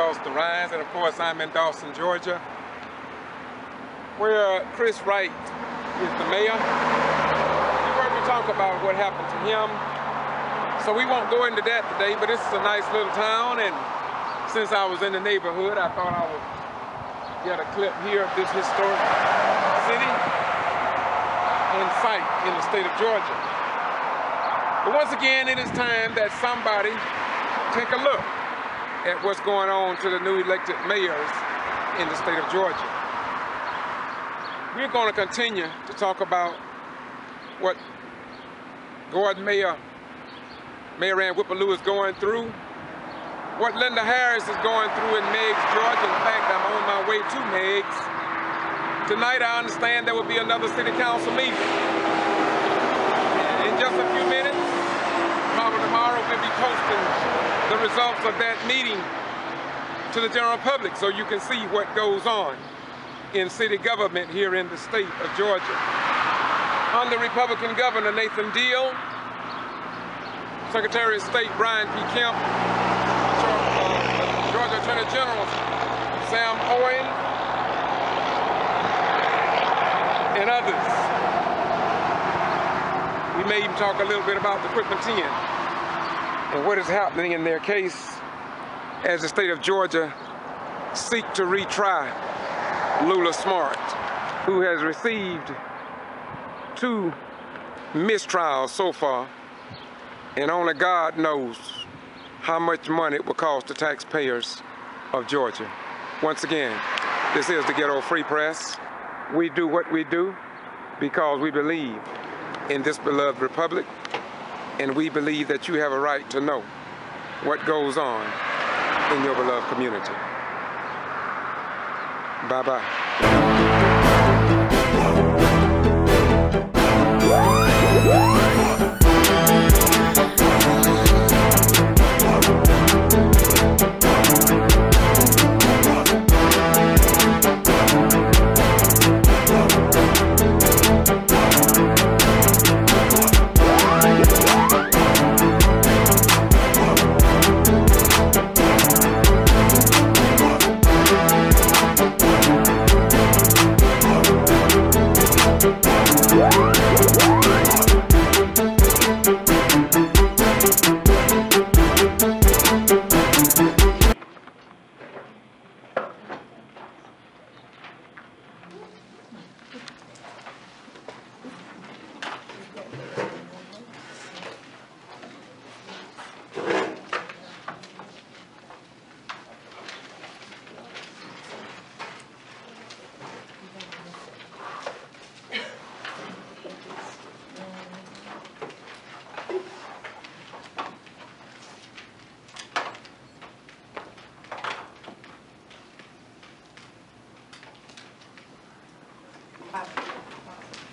across the Rhines, and of course I'm in Dawson, Georgia, where Chris Wright is the mayor. You heard me talk about what happened to him, so we won't go into that today, but this is a nice little town, and since I was in the neighborhood, I thought I would get a clip here of this historic city and site in the state of Georgia. But once again, it is time that somebody take a look at what's going on to the new elected mayors in the state of Georgia. We're going to continue to talk about what Gordon Mayor Ann Whipperloo is going through, what Linda Harris is going through in Meigs, Georgia. In fact, I'm on my way to Meigs. Tonight, I understand there will be another city council meeting. In just a few minutes, probably tomorrow, we'll be posting the results of that meeting to the general public so you can see what goes on in city government here in the state of Georgia. Under Republican Governor Natiion, Secretary of State Brian P. Kemp, Georgia Attorney General Sam Owen, and others. We may even talk a little bit about the Quick 10 and what is happening in their case as the state of Georgia seek to retry Lula Smart, who has received 2 mistrials so far, and only God knows how much money it will cost the taxpayers of Georgia. Once again, this is the Ghetto Free Press. We do what we do because we believe in this beloved republic, and we believe that you have a right to know what goes on in your beloved community. Bye-bye.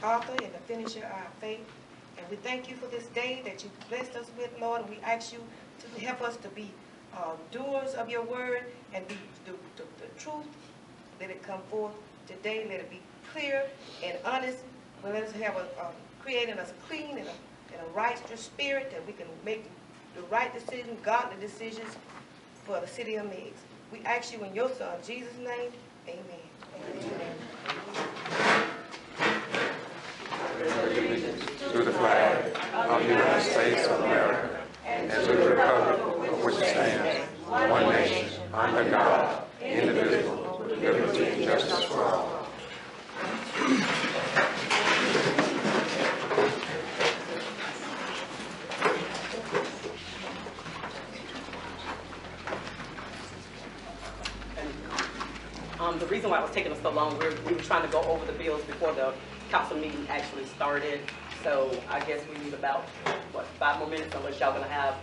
Author and the finisher of our faith. And we thank you for this day that you blessed us with, Lord. And we ask you to help us to be doers of your word and be the truth. Let it come forth today. Let it be clear and honest. Let us have creating us clean and a righteous spirit that we can make the right decision, godly decisions for the city of Meigs. We ask you in your son, Jesus' name, amen. Amen. To the flag of the United States of America and to the republic for which it stands, one nation, under God, indivisible, with liberty and justice for all. The reason why it was taking us so long, we were trying to go over the bills before the council meeting actually started. So I guess we need about, what, 5 more minutes, unless y'all gonna have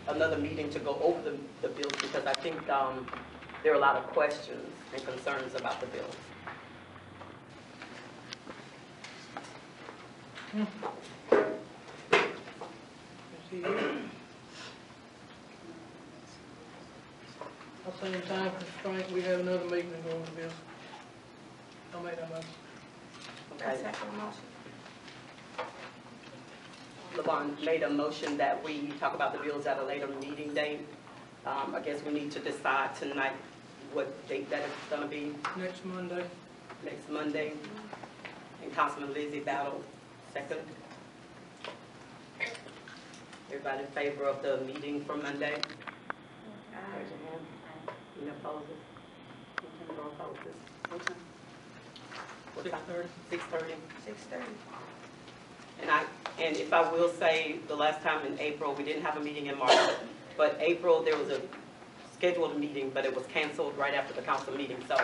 another meeting to go over the bills, because I think there are a lot of questions and concerns about the bills. I'll say in time constraint, we have another meeting to go over the bills. I'll make that motion. Okay. LaVon made a motion that we talk about the bills at a later meeting date. I guess we need to decide tonight what date that is gonna be, Next Monday. next Monday. And Councilman Lizzie Battle, second. Everybody in favor of the meeting for Monday? Raise your hand. Any opposers? No opposers? What time? 6:30. 6:30. 6:30. And if I will say, the last time in April, we didn't have a meeting in March, but April, there was a scheduled meeting, but it was canceled right after the council meeting. So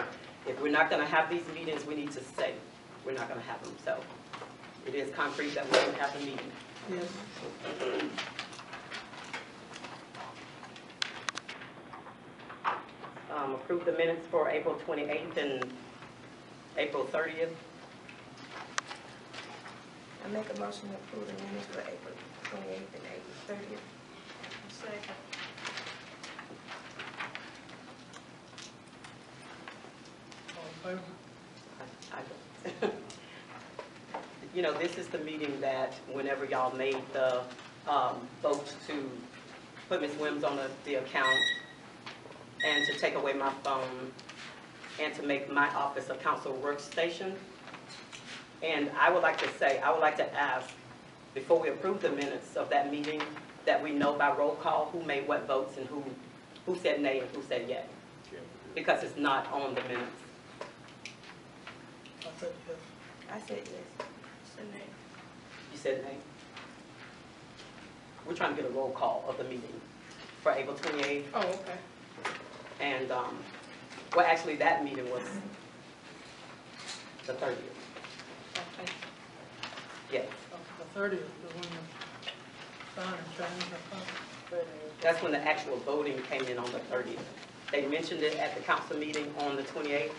if we're not gonna have these meetings, we need to say we're not gonna have them. So it is concrete that we didn't have the meeting. Yes. Approve the minutes for April 28th and April 30th. I make a motion to approve the minutes for April 28th and April 30th. Second. All in favor? I don't. You know, this is the meeting that whenever y'all made the vote to put Ms. Wims on the account and to take away my phone and to make my office a council workstation. And I would like to say, I would like to ask, before we approve the minutes of that meeting, that we know by roll call who made what votes and who said nay and who said yay. Because it's not on the minutes. I said yes. I said yes. Said nay. You said nay? We're trying to get a roll call of the meeting for April 28th. Oh, okay. And, well, actually, that meeting was the 30th. Okay. Yes. The 30th, the one you signed and changed, I thought. That's when the actual voting came in on the 30th. They mentioned it at the council meeting on the 28th.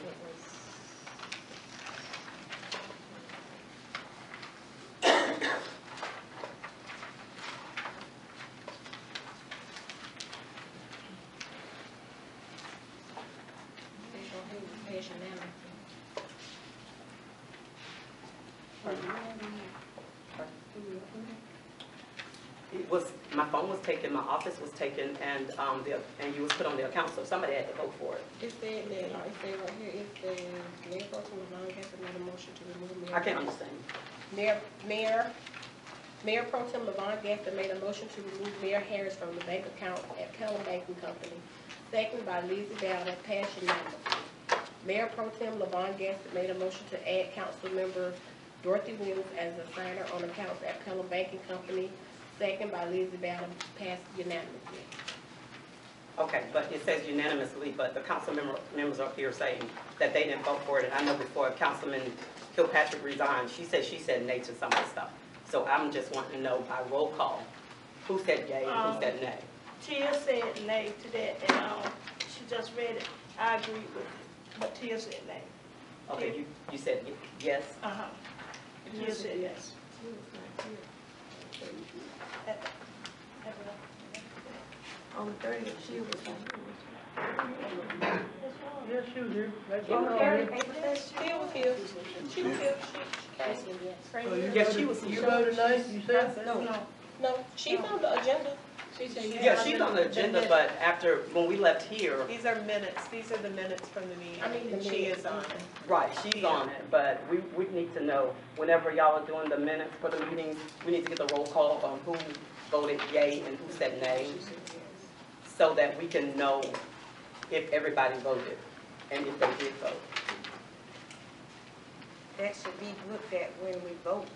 It was, my phone was taken, my office was taken, and you was put on the account, so somebody had to vote for it. It said that, it said right here, it says, Mayor Pro Tem LeVon has made a motion to remove Mayor. I can't understand. Mayor Pro Tem LeVon Gaston made a motion to remove Mayor Harris from the bank account at Pelham Banking Company. Second by Lizzie Bowden, passed unanimously. Mayor Pro Tem LeVon Gaston made a motion to add council member Dorothy Williams as a signer on accounts at Pelham Banking Company. Second by Lizzie Bowden, passed unanimously. Okay, but it says unanimously, but the council members up here saying that they didn't vote for it. And I know before Councilman Kilpatrick resigned, she said nay to some of the stuff. So I'm just wanting to know by roll call, who said yay and who said nay? Tia said nay to that, and she just read it. I agree with it, but Tia said nay. Okay, you said yes? Uh-huh. Tia said yes. On the 30th, she was Yes, she was here. That's Tia all was right. here. She was here. So you Yeah, voted- she was You here. voted nay, you said? No, she's on the agenda. She said yes. Yeah, she's on the agenda, but after, when we left here, These are minutes, these are the minutes from the meeting. I mean, the and she minutes. is on it. right, she's on it, but we need to know, whenever y'all are doing the minutes for the meetings, we need to get the roll call on who voted yay and who said nay, so that we can know if everybody voted and if they did vote. That should be looked at when we vote,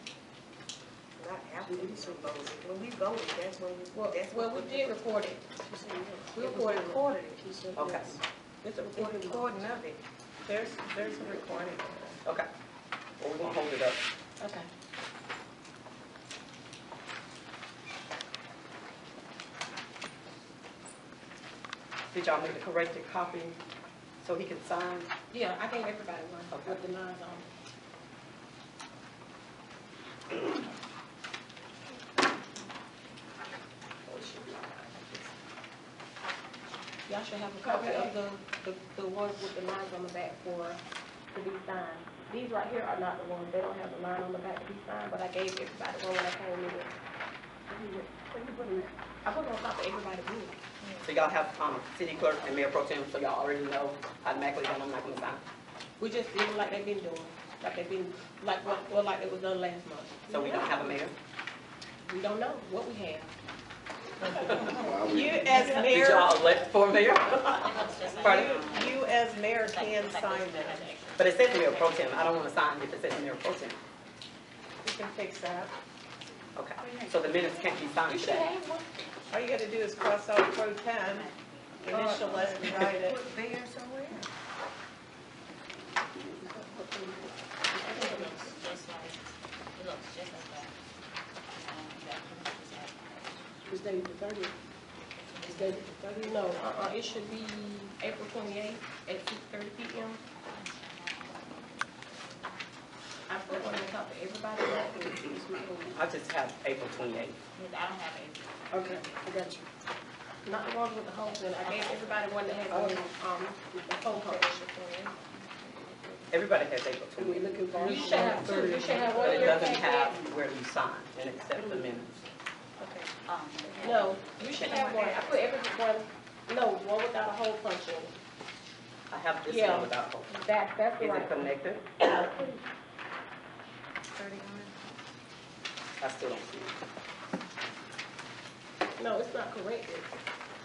not after we voted. When we voted, that's when we, that's Well, what we did record it. we recorded it. Okay, It's a It's recorded recording of it. There's a recording. okay. Well, we're gonna hold it up. Okay. Did y'all make the corrected copy so he can sign? Yeah, I gave everybody one Okay. with the lines on it. Y'all should have a copy of the ones with the lines on the back to be signed. These right here are not the ones, they don't have the line on the back to be signed, but I gave everybody one when I came in. Where you put them at? I put them on top of everybody's book. So y'all have, city clerk and mayor pro tem, so y'all already know automatically that I'm not gonna sign. We just doing like they've been doing, like they've been, like it was done last month. So we don't have a mayor? We don't know what we have. You as Did mayor, y'all elect for mayor? Pardon? you as mayor can sign that. But it says mayor pro tem, I don't wanna sign if it says mayor pro tem. You can fix that. Okay, so the minutes can't be signed You should today. have one. All you gotta do is cross out pro tem, initial it, and write it. Put there somewhere. It's dated the 30th. It's dated the 30th. No, it should be April 28th at 6:30 p.m. I put one on top of everybody. I just have April 28th. Okay, I got you. Not the ones with the holes in it. I gave everybody one that had one, the phone call. Everybody has April So we 28th. looking for, you should have two, you should have one But in it your doesn't have packet. where you sign and accept the minutes. No, you should have one. I put everyone, no, one without a hole punch in it. I have this Yeah. one without hope. That's the Is right it one. connected? I still don't see it. No, it's not corrected.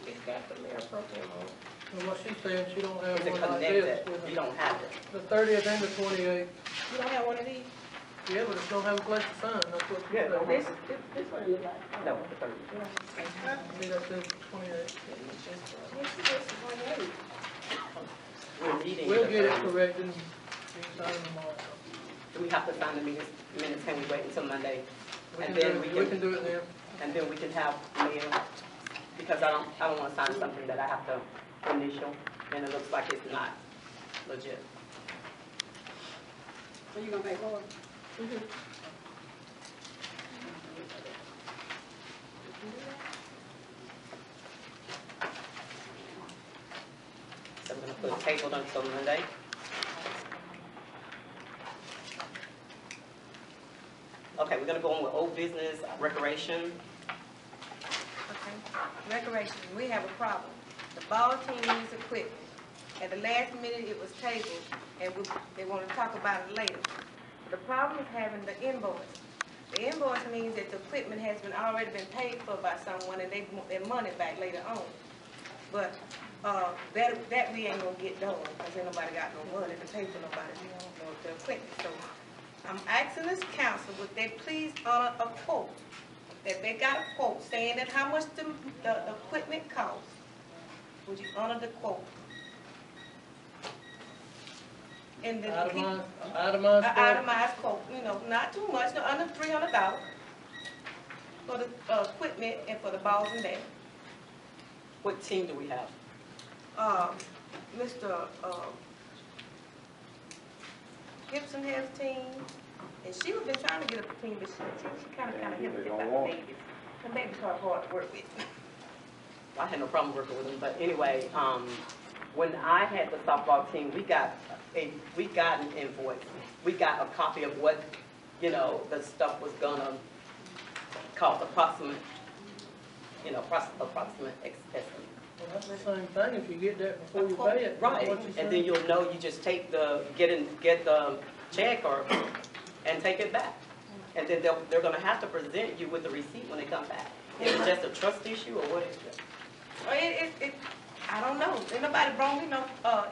It's got the mayor pro tem on it. And what she's saying, she don't have Is it one like this. connected? You don't have it. The 30th and the 28th. You don't have one of these? Yeah, but it don't have a place to sign, that's what she's Yeah, saying. This one look like. No, the 30th. See, that says 28th. We're meeting. We'll the get it 30th. corrected and you can sign it tomorrow. Do we have to sign the minutes? Can we wait until Monday? We And can then do we it, we can can, do it then. and then we can have mail, because I don't want to sign something that I have to initial, and it looks like it's not legit. So you gonna pay more? So I'm gonna put tabled until Monday. Okay, we're gonna go on with old business, recreation. Okay. Recreation, we have a problem. The ball team needs equipment. At the last minute, it was tabled, and they want to talk about it later. The problem is having the invoice. The invoice means that the equipment has already been paid for by someone, and they want their money back later on. But that we ain't gonna get done, because ain't nobody got no money to pay for nobody, the equipment. So I'm asking this council, would they please honor a quote? That they got a quote saying that how much the equipment costs. Would you honor the quote? And then Itemized quote. itemized quote, not too much, no, under $300 for the equipment and for the balls and that. What team do we have? Mr. Gibson has a team, and she was been trying to get a team, but she kind of hit with the babies. Her babies are hard to work with. I had no problem working with them, but anyway, when I had the softball team, we got an invoice. We got a copy of what, the stuff was gonna cost, approximate estimate. Well, that's the same thing, if you get that before you pay it. Right, what you and then say. you'll know, you just take get the check and take it back. And then they're gonna have to present you with the receipt when they come back. Is it just a trust issue, or what is it? I don't know. Ain't nobody brought me no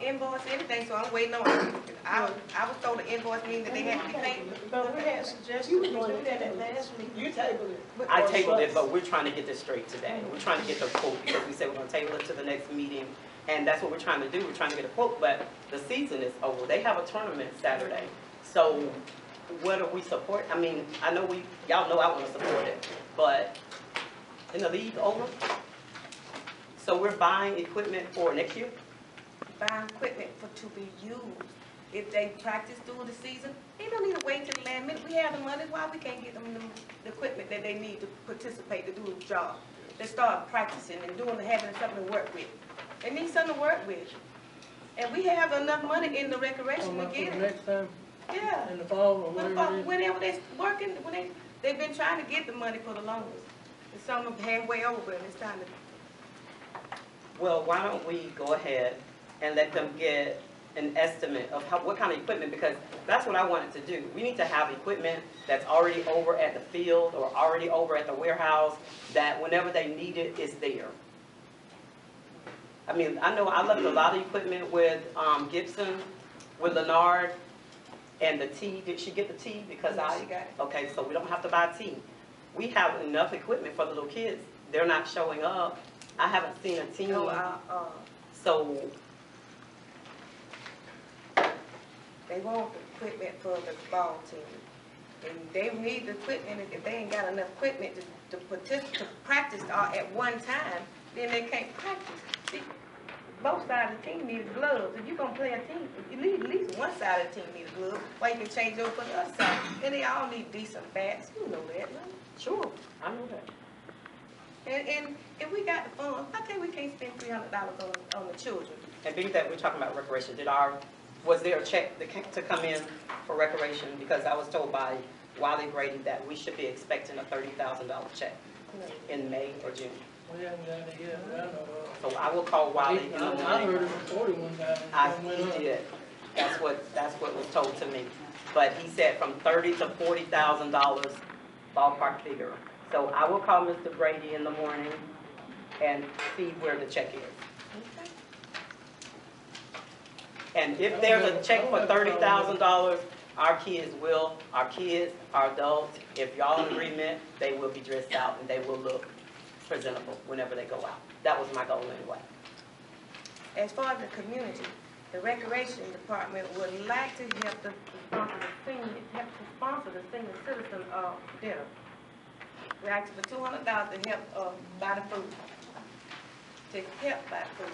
invoice or anything, so I'm waiting on it. I was told the invoice means that they have to be paid. But we had suggested we do that at last meeting. You tabled it. I tabled it, but we're trying to get this straight today. We're trying to get the quote, because we said we're gonna table it to the next meeting, and that's what we're trying to do. We're trying to get a quote, but the season is over. They have a tournament Saturday. So what do we support? I mean, I know y'all know I wanna support it, but in the league over? So we're buying equipment for next year? Buying equipment to be used. If they practice through the season, they don't need to wait till the last minute. We have the money, why we can't get them the equipment that they need to participate, to do the job? They start practicing and having something to work with. They need something to work with. And we have enough money in the recreation to For get the it. next time, Yeah. in the fall or whatever it is. Whenever they're working, they've been trying to get the money for the longest. And some are halfway over, and it's time to Well, why don't we go ahead and let them get an estimate of what kind of equipment, because that's what I wanted to do. We need to have equipment that's already over at the field or already over at the warehouse, that whenever they need it, it's there. I mean, I know I left a lot of equipment with Gibson, with Leonard, and the tea. Did she get the tea? Because Yes, she got it. Okay, so we don't have to buy tea. We have enough equipment for the little kids. They're not showing up. I haven't seen a team. No, So, they want equipment for the ball team. And they need the equipment, if they ain't got enough equipment to practice at one time, then they can't practice. See, both sides of the team need gloves. If you're gonna play a team, you need at least one side of the team needs gloves, while you can change over for the other side. And they all need decent bats, you know that, no? sure, I know that. And if we got the funds, how come we can't spend $300 on the children? And being that we're talking about recreation, was there a check to come in for recreation? Because I was told by Wiley Grady that we should be expecting a $30,000 check in May or June. We haven't got it yet, I know of. So I will call Wiley in the morning. I heard it was 41,000. He did. That's what was told to me. But he said from $30,000 to $40,000 ballpark figure. So I will call Mr. Brady in the morning and see where the check is. And if there's a check for $30,000, our adults, if y'all in agreement, they will be dressed out and they will look presentable whenever they go out. That was my goal anyway. As far as the community, the recreation department would like to help to sponsor the senior citizen dinner. We asked for $200 to help buy the food. To help buy food.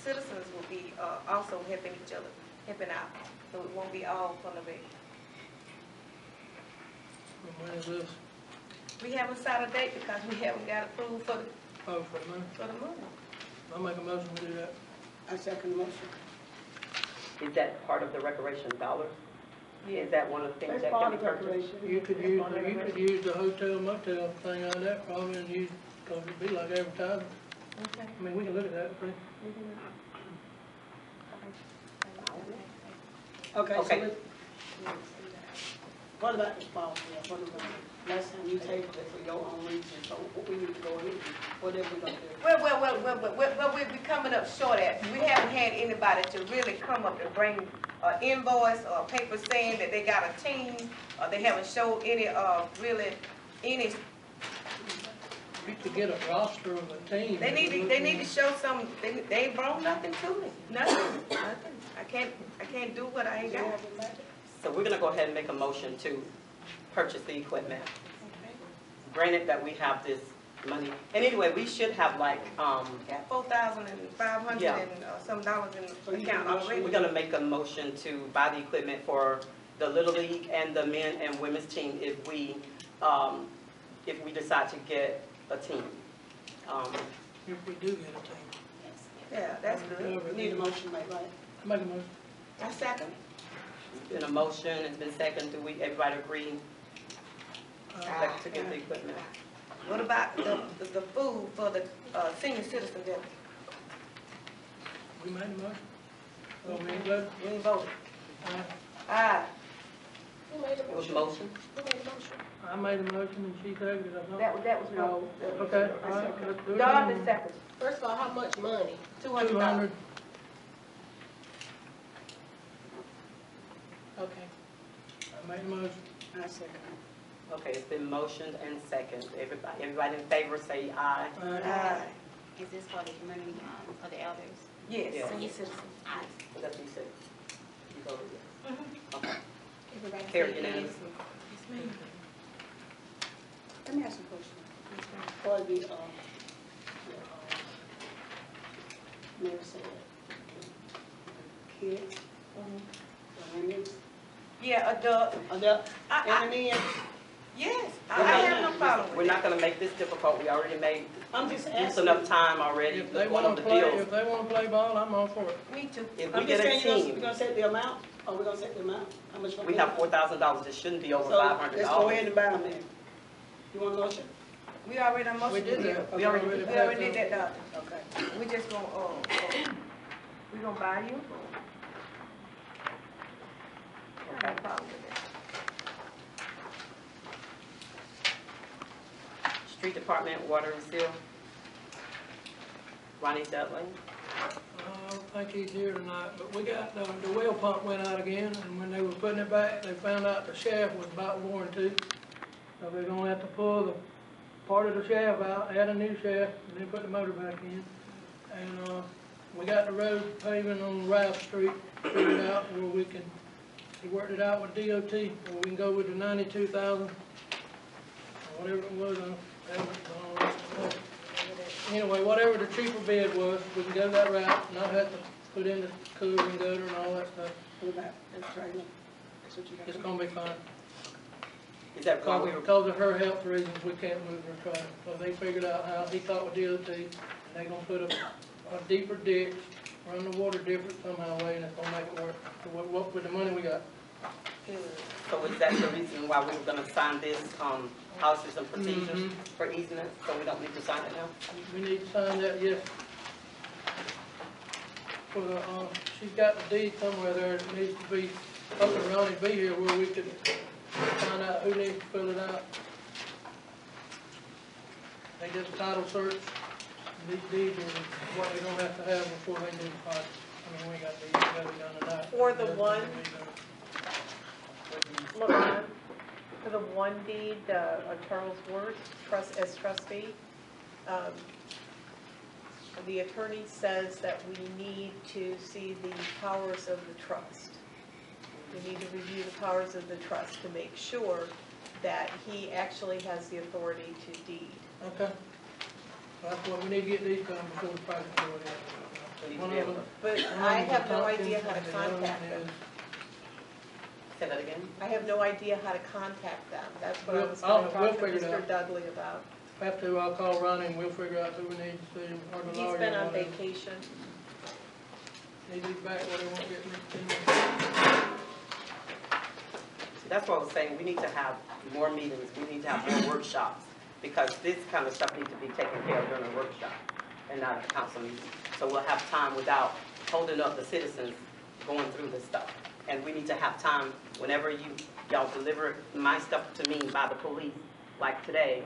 Citizens will be also helping each other, helping out. So it won't be all from the rec. When is this? We haven't set a date because we haven't got approved for the Oh, for the money? movie. I'll make a motion to do that. I second the motion. Is that part of the recreation dollar? Is that one of the things That's that part can of be the purchased? recreation. You could use the hotel motel thing out of that probably and use, cause it'd be like advertising. Okay. I mean, we can look at that, right? Okay, Okay. so what about the sponsor? What about last time you tabled it for your own reason, so what we need to go ahead and, whatever we gonna do? Well, we'll be coming up short at. We haven't had anybody to really come up and bring an invoice or a paper saying that they got a team, or they haven't showed any, really, any. We could get a roster of a team. They need to show some, they ain't brought nothing to me, nothing. I can't do what I ain't got. So we're gonna go ahead and make a motion to purchase the equipment. Granted that we have this money, and anyway, we should have like, Got $4,500 Yeah. and some dollars in the account already. we're gonna make a motion to buy the equipment for the Little League and the men and women's team if we decide to get a team. If we do get a team. Yeah, that's good. We need a motion made, right? Make a motion. I second. Been a motion, it's been second, everybody agree to get the equipment? What about the food for the senior citizen dinner? We made a motion. Oh, we ain't voted? We ain't voted. Aye. Aye. Who made the It was motion? motion? Who made the motion? I made a motion and she seconded it, I thought. That was no. Okay, all right, let's do it. Dorothy second. First of all, how much money? $200. 200. Okay. I made a motion. I second. Okay, it's been motioned and second. Everybody in favor say aye. Aye. Is this for the community, for the elders? Yes. Yeah. Senior citizens? Aye. That's what you said. You voted yes. Okay. Everybody Carry say unanimous. yes. Let me ask you a question. For the, Mayor said, kids, the women's, Yeah, adult. adult, I- and the men. Yes, I have no problem We're with not gonna make this difficult. We already made I'm just use asking. enough time already If with they one wanna of the play, deals. if they wanna play ball, I'm all for it. it. Me too. If we I'm get just a saying, we're team, gonna set the amount, or we're gonna set the amount, how much? we have $4,000. It shouldn't be over So, $500. let's go ahead and buy them then. You want a motion? We already done We motion. did that. We already We already did that, Doctor. Okay. We just gonna, we gonna buy you. I got a problem with that. Street Department, water and sewer. Ronnie Dudley. I don't think he's here tonight, but we got, the well pump went out again, and when they were putting it back, they found out the shaft was about worn too. So we're gonna have to pull the part of the shaft out, add a new shaft, and then put the motor back in. And, we got the road paving on Ralph Street figured out where we can, he worked it out with DOT, where we can go with the 92,000, or whatever it was, anyway, whatever the cheaper bid was, we can go that route, not have to put in the cooling gutter and all that stuff. That's right. That's what you got. It's gonna be fine. Is that why we were? Because of her health reasons, we can't move her truck. So they figured out how, he thought with DOT, and they're gonna put a deeper ditch, run the water different somehow way, and it's gonna make it work. So what with the money we got? So is that the reason why we were gonna sign this, policies and procedures for easement, so we don't need to sign it now? We need to sign that, yes. For the, she's got the deed somewhere there, it needs to be, up and Ronnie be here where we could find out who needs to fill it out. They did a title search, these deeds are what they're gonna have to have before they do the project. I mean, we got these, gotta be done tonight. For the one, LeBron, for the one deed, Charles Worth, as trustee, the attorney says that we need to see the powers of the trust. We need to review the powers of the trust to make sure that he actually has the authority to deed. Okay. So that's what we need to get these done before the project goes We need in. to be able to, But I have no idea how to contact them. say that again? I have no idea how to contact them. That's what I was We'll going to talk to figure it Mr. out. Dudley about. After I'll call Ronnie and we'll figure out who we need to see, or the lawyer. He's been or on whatever. vacation. He's back where they won't get me. See, that's what I was saying, we need to have more meetings, we need to have more workshops, because this kind of stuff needs to be taken care of during a workshop and not at a council meeting. So we'll have time without holding up the citizens going through this stuff. And we need to have time whenever y'all deliver my stuff to me by the police, like today,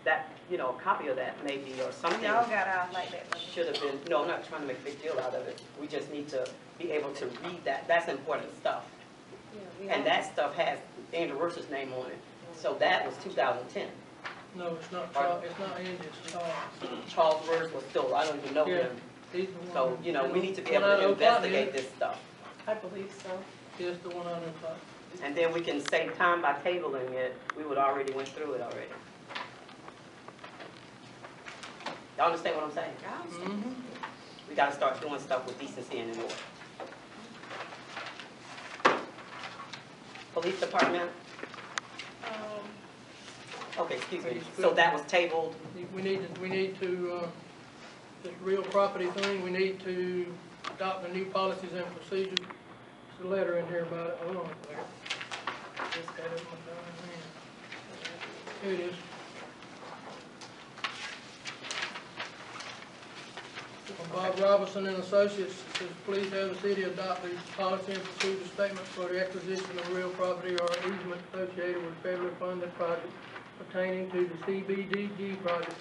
that, you know, a copy of that maybe, or something. Y'all got out like that. Should have been, no, I'm not trying to make a big deal out of it. We just need to be able to read that. That's important stuff. And that stuff has Andrew Rush's name on it. So that was 2010. No, it's not Charles, it's not Andy, it's Charles. Charles Worth was still, I don't even know Yeah. him. He's the one. So, you know, we need to be One able out to of Oklahoma, investigate this stuff. I believe so. Yes, the one out of top. And then we can save time by tabling it. We would already went through it already. Y'all understand what I'm saying? Mm-hmm. We gotta start doing stuff with decency and in order. Police department? Okay, excuse me. So that was tabled. We need to, this real property thing, we need to adopt the new policies and procedures. There's a letter in here about it. Hold on a second. Just got it in my darn hand. Here it is. From Bob Robinson and Associates, it says, please have the city adopt these policy and procedure statements for the acquisition of real property or easement associated with federally funded projects pertaining to the CBDG project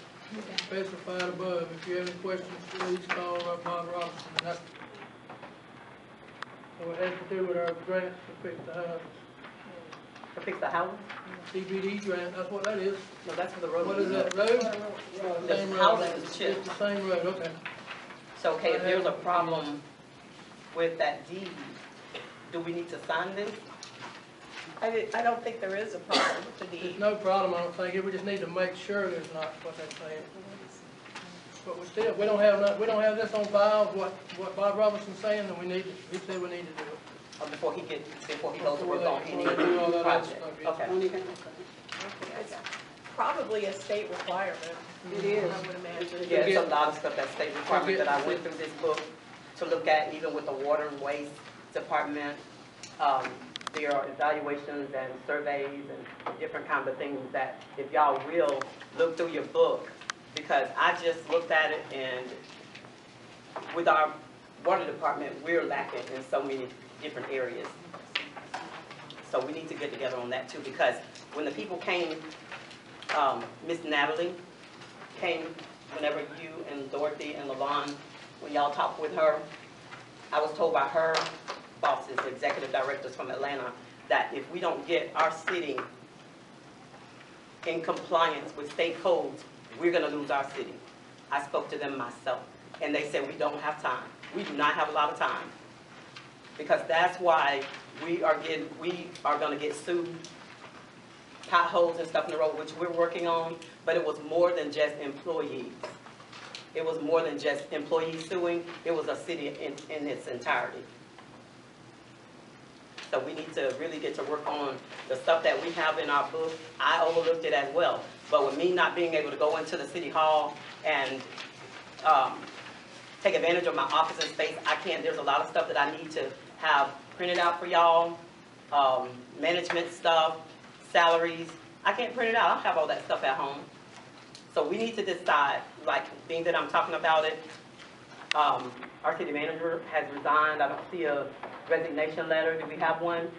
specified above. If you have any questions, please call Bob Robinson. And that's, so it has to do with our grant to fix the house. To fix the house? CBD grant, that's what that is. No, that's for the road. What is that, road? The Same house road. is chipped. It's the same road, okay. So, okay, if there's a problem with that deed, do we need to sign this? I don't think there is a problem with the There's deed. no problem, I don't think, we just need to make sure there's not what they're saying. But we don't have this on file, what Bob Robinson's saying, and he said we need to do it. Or before he goes to work on any Before they do all that other project? stuff, yeah. Okay. It's probably a state requirement. It is. I would imagine. Yeah, it's a lot of stuff that state requirement that I went through this book to look at, even with the water and waste department. there are evaluations and surveys and different kinds of things that if y'all will look through your book, because I just looked at it and with our water department, we're lacking in so many different areas. So we need to get together on that too, because when the people came, Miss Natalie came, whenever you and Dorothy and LaVon, when y'all talked with her, I was told by her bosses, executive directors from Atlanta, that if we don't get our city in compliance with state codes, we're gonna lose our city. I spoke to them myself, and they said we don't have time. We do not have a lot of time. Because that's why we are gonna get sued, potholes and stuff in the road, which we're working on, but it was more than just employees. It was more than just employees suing, it was a city in its entirety. So we need to really get to work on the stuff that we have in our book. I overlooked it as well, but with me not being able to go into the city hall and take advantage of my office and space, I can't, there's a lot of stuff that I need to have printed out for y'all, management stuff, salaries. I can't print it out, I don't have all that stuff at home. So we need to decide, like, being that I'm talking about it, our city manager has resigned. I don't see a resignation letter. Do we have one?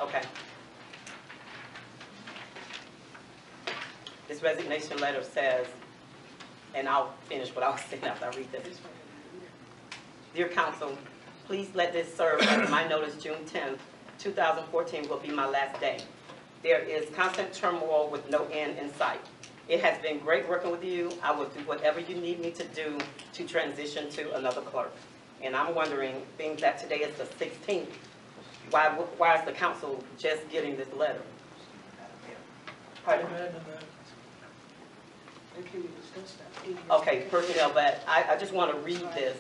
Okay. This resignation letter says, and I'll finish what I was saying after I read this. Dear council, please let this serve as my notice. June 10th, 2014 will be my last day. There is constant turmoil with no end in sight. It has been great working with you. I will do whatever you need me to do to transition to another clerk. And I'm wondering, being that today is the 16th, why is the council just getting this letter? Pardon? Okay, personnel, but I just want to read this,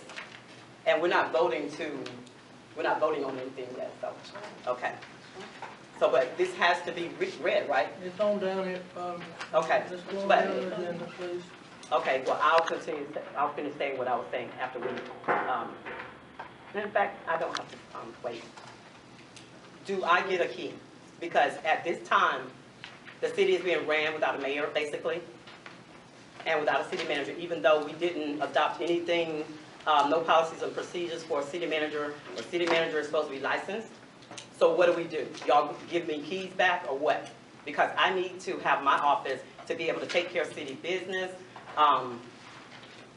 and we're not voting on anything yet, so, okay. So, but this has to be read, right? It's on down here, Okay, let's go on but, down the agenda, please. okay, well, I'll finish saying what I was saying after we, in fact, I don't have to, wait. Do I get a key? Because at this time, the city is being ran without a mayor, basically, and without a city manager, even though we didn't adopt anything, no policies or procedures for a city manager. A city manager is supposed to be licensed. So what do? Y'all give me keys back or what? Because I need to have my office to be able to take care of city business. I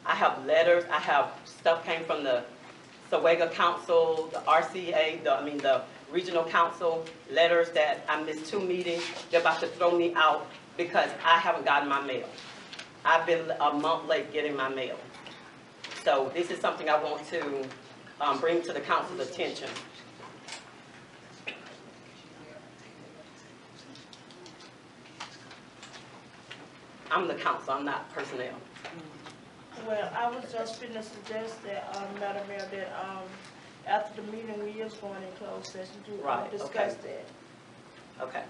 have letters, I have stuff came from the Sawega Council, the RCA, the Regional Council, letters that I missed 2 meetings. They're about to throw me out because I haven't gotten my mail. I've been a month late getting my mail. So this is something I want to bring to the council's attention. I'm the council, I'm not personnel. Well, I was just going to suggest that, Madam Mayor, that after the meeting, we is going in closed session to discuss that. Okay.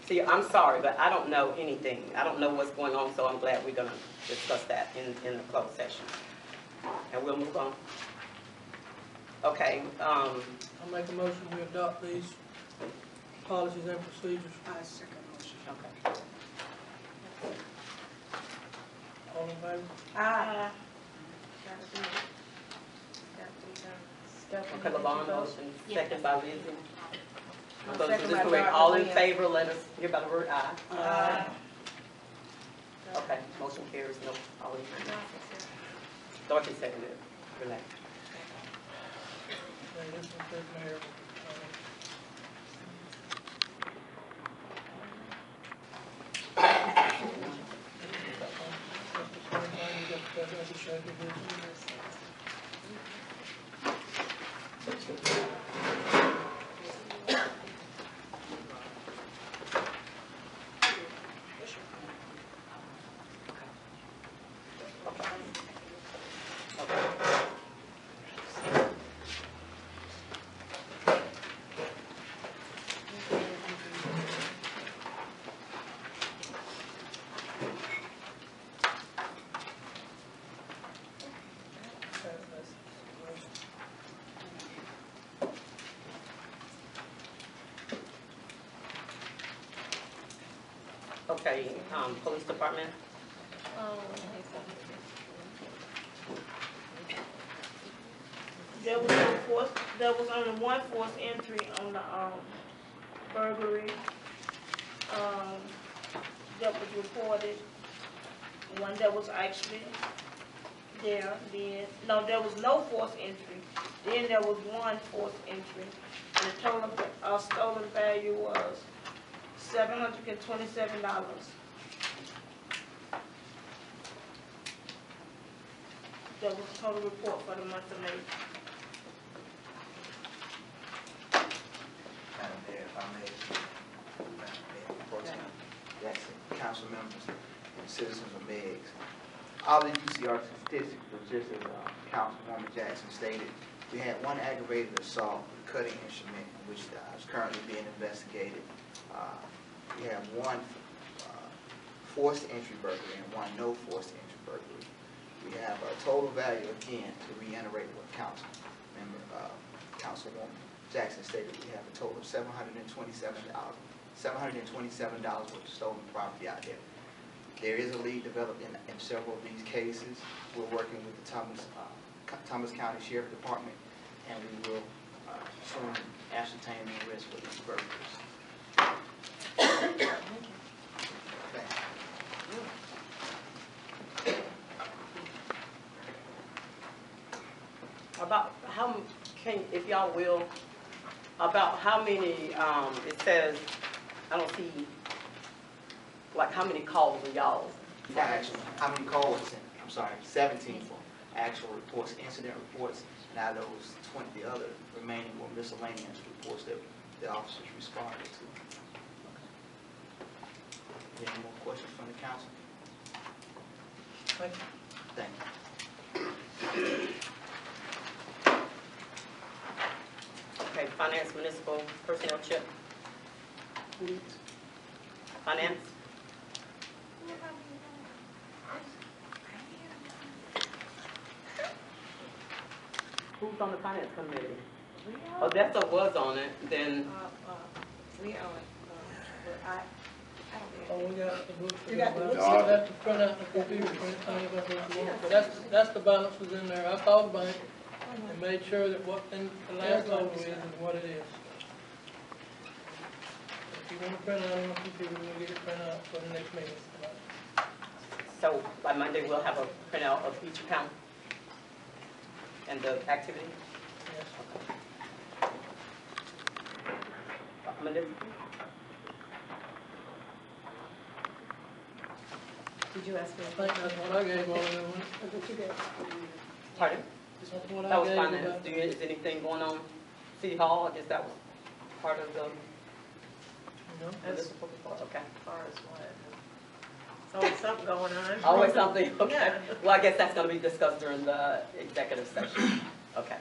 See, I'm sorry, but I don't know anything. I don't know what's going on, so I'm glad we're going to discuss that in the closed session. And we'll move on. Okay. I'll make a motion we adopt these policies and procedures. I second motion. Okay. All in favor? Aye. Okay, LaVon motion, second by Lizzie. I'll So second just by correct, Dr. all in Lynn. favor, let us hear by the word aye. Aye. Okay, motion carries, no, all in favor. Dorothy seconded, Renee. Okay, this one says mayor. That's the same thing, you got the legislative business. Okay, police department, There was only one forced entry on the, burglary, that was reported. One that was actually there, then, no, there was no forced entry. Then there was one forced entry. And the total stolen value was $727. That was the total report for the month of May. Madam Mayor, if I may, Madam Mayor, Pro Tem Jackson, council members, and citizens of Meigs. All the UCR statistics was just as Councilwoman Jackson stated. We had one aggravated assault with a cutting instrument, which is currently being investigated. We have one forced entry burglary and one no forced entry burglary. We have a total value, again, to reiterate what Councilwoman Jackson stated, we have a total of $727 worth of stolen property out there. There is a lead developed in several of these cases. We're working with the Thomas County Sheriff Department, and we will soon ascertain the arrest for these burglaries. Thank you. about how, if y'all will, about how many, it says, I don't see, like how many calls are y'all? Actually, how many calls? I'm sorry, 17 for actual reports, incident reports. Now those 20, the other remaining were miscellaneous reports that the officers responded to. Any more questions from the council? Thank you. Thank you. Okay, finance, municipal, personnel, Chip. Finance? Who's on the finance committee? Odessa was on it, then, We are, but I Oh, don't we got the books. You got the books? You'll have to print out the computer, print out what you want. But that's the balance was in there. I called the bank and made sure that what the last total is and what it is. If you want to print out on the computer, we'll get it printed out for the next meeting. so by Monday, we'll have a printout of each account and the activity? Yes. Monday? Did you ask me? I think that's what I gave all of them. That's what you got. Pardon? That's what That I was gave finance. about. Is anything going on City Hall? I guess that was part of the No. municipal report. Okay. As far as what? There's always something going on. Always something, okay. Yeah. Well, I guess that's gonna be discussed during the executive session. Okay.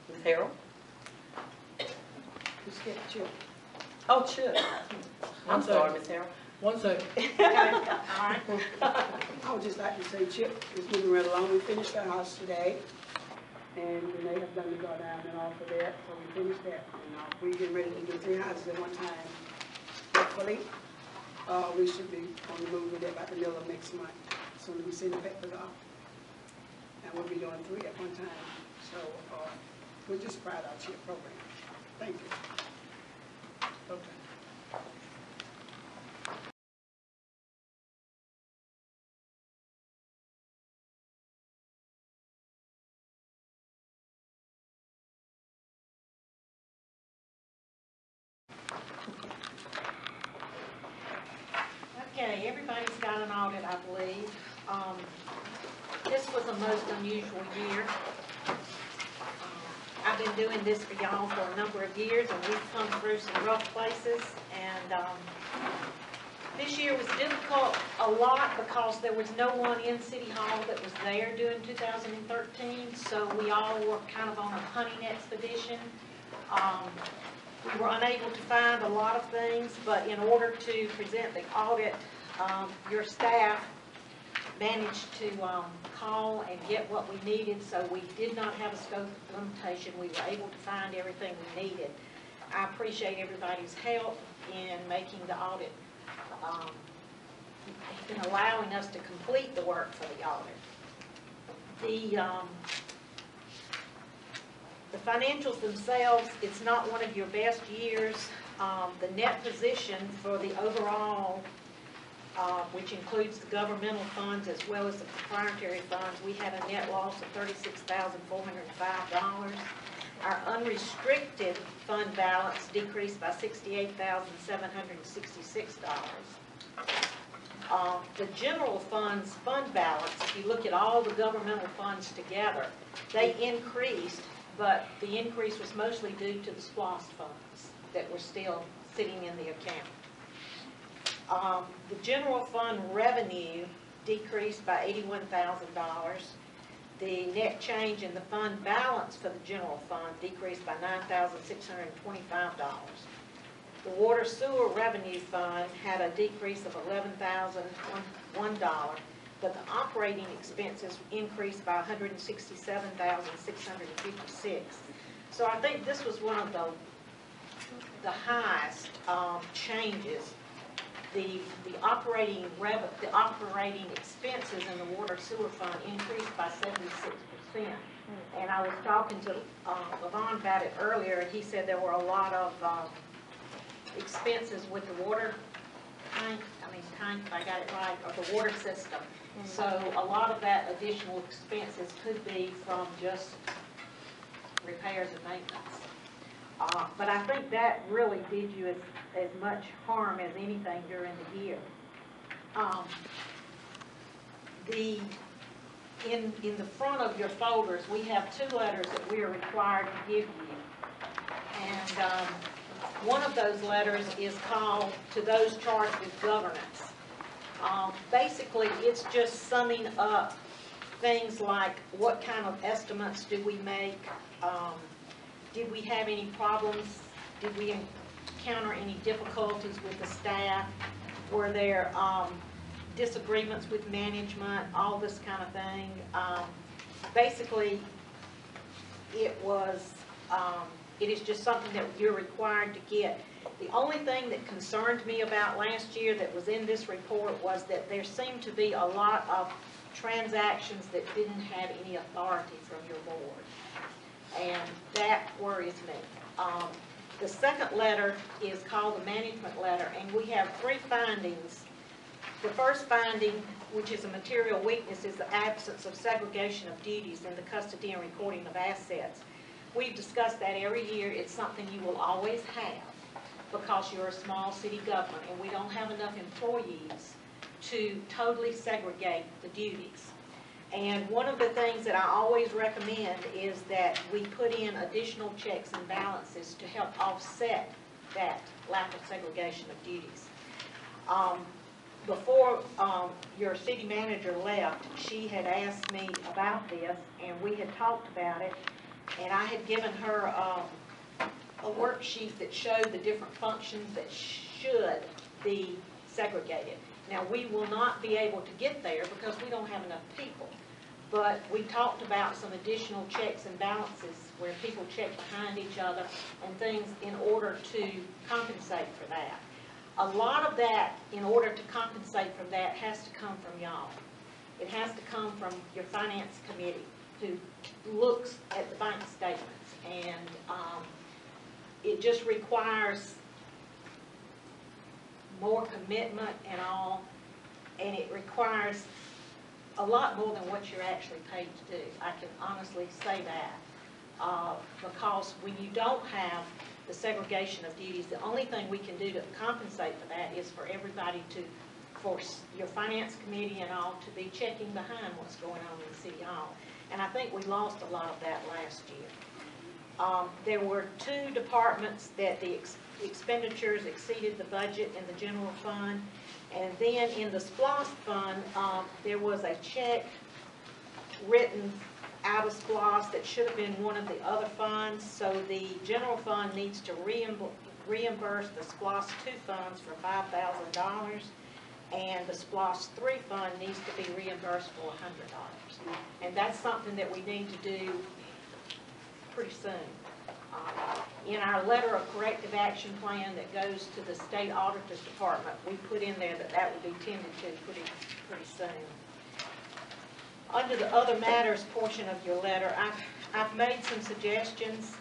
Ms. Harrell? You skipped Chip. Oh, Chip. I'm One sorry, second. Ms. Harrell. 1 second. I would just like to say Chip is moving right along. We finished our house today, and we may have done the go down and all for that, so we finished that. And we getting ready to do 3 houses at one time. Hopefully, we should be on the move with it by the middle of next month, as soon as we send the papers off. And we'll be doing 3 at one time. So we're just proud of our Chip program. Thank you. Okay. Okay, everybody's got an audit, I believe. This was a most unusual year. I've been doing this for y'all for a number of years, and we've come through some rough places. And this year was difficult a lot because there was no one in City Hall that was there during 2013, so we all were kind of on a hunting expedition. We were unable to find a lot of things, but in order to present the audit, your staff managed to call and get what we needed, so we did not have a scope of limitation. We were able to find everything we needed. I appreciate everybody's help in making the audit, in allowing us to complete the work for the audit. The financials themselves, it's not one of your best years. The net position for the overall, which includes the governmental funds as well as the proprietary funds, we had a net loss of $36,405. Our unrestricted fund balance decreased by $68,766. The general funds fund balance, if you look at all the governmental funds together, they increased, but the increase was mostly due to the SPLOST funds that were still sitting in the account. The general fund revenue decreased by $81,000. The net change in the fund balance for the general fund decreased by $9,625. The water sewer revenue fund had a decrease of $11,001, but the operating expenses increased by $167,656. So I think this was one of the highest changes. The operating expenses in the water sewer fund increased by 76%. And I was talking to Levon about it earlier, and he said there were a lot of expenses with the water tank, if I got it right, or the water system. So a lot of that additional expenses could be from just repairs and maintenance. But I think that really did you as much harm as anything during the year. In the front of your folders, we have 2 letters that we are required to give you. And one of those letters is called "To Those Charged with Governance." Basically, it's just summing up things like what kind of estimates do we make, did we have any problems, did we encounter any difficulties with the staff, were there disagreements with management, all this kind of thing. Basically, it is just something that you're required to get. The only thing that concerned me about last year that was in this report was that there seemed to be a lot of transactions that didn't have any authority from your board. And that worries me. The second letter is called the management letter, and we have 3 findings. The first finding, which is a material weakness, is the absence of segregation of duties in the custody and recording of assets. We've discussed that every year. It's something you will always have because you're a small city government and we don't have enough employees to totally segregate the duties. And one of the things that I always recommend is that we put in additional checks and balances to help offset that lack of segregation of duties. Before your city manager left, she had asked me about this, and we had talked about it, and I had given her a worksheet that showed the different functions that should be segregated. Now, we will not be able to get there because we don't have enough people, but we talked about some additional checks and balances where people check behind each other and things in order to compensate for that. A lot of that, in order to compensate for that, has to come from y'all. It has to come from your finance committee who looks at the bank statements, and it just requires more commitment and all, and it requires a lot more than what you're actually paid to do. I can honestly say that because when you don't have the segregation of duties, the only thing we can do to compensate for that is for everybody for your finance committee and all to be checking behind what's going on in City Hall. And I think we lost a lot of that last year. There were 2 departments that the expenditures exceeded the budget in the general fund. And then in the SPLOST fund, there was a check written out of SPLOST that should have been one of the other funds. So the general fund needs to reimburse the SPLOST 2 funds for $5,000. And the SPLOST 3 fund needs to be reimbursed for $100. And that's something that we need to do pretty soon. in our letter of corrective action plan that goes to the state auditor's department, we put in there that that would be tended to pretty soon. Under the other matters portion of your letter, I've made some suggestions.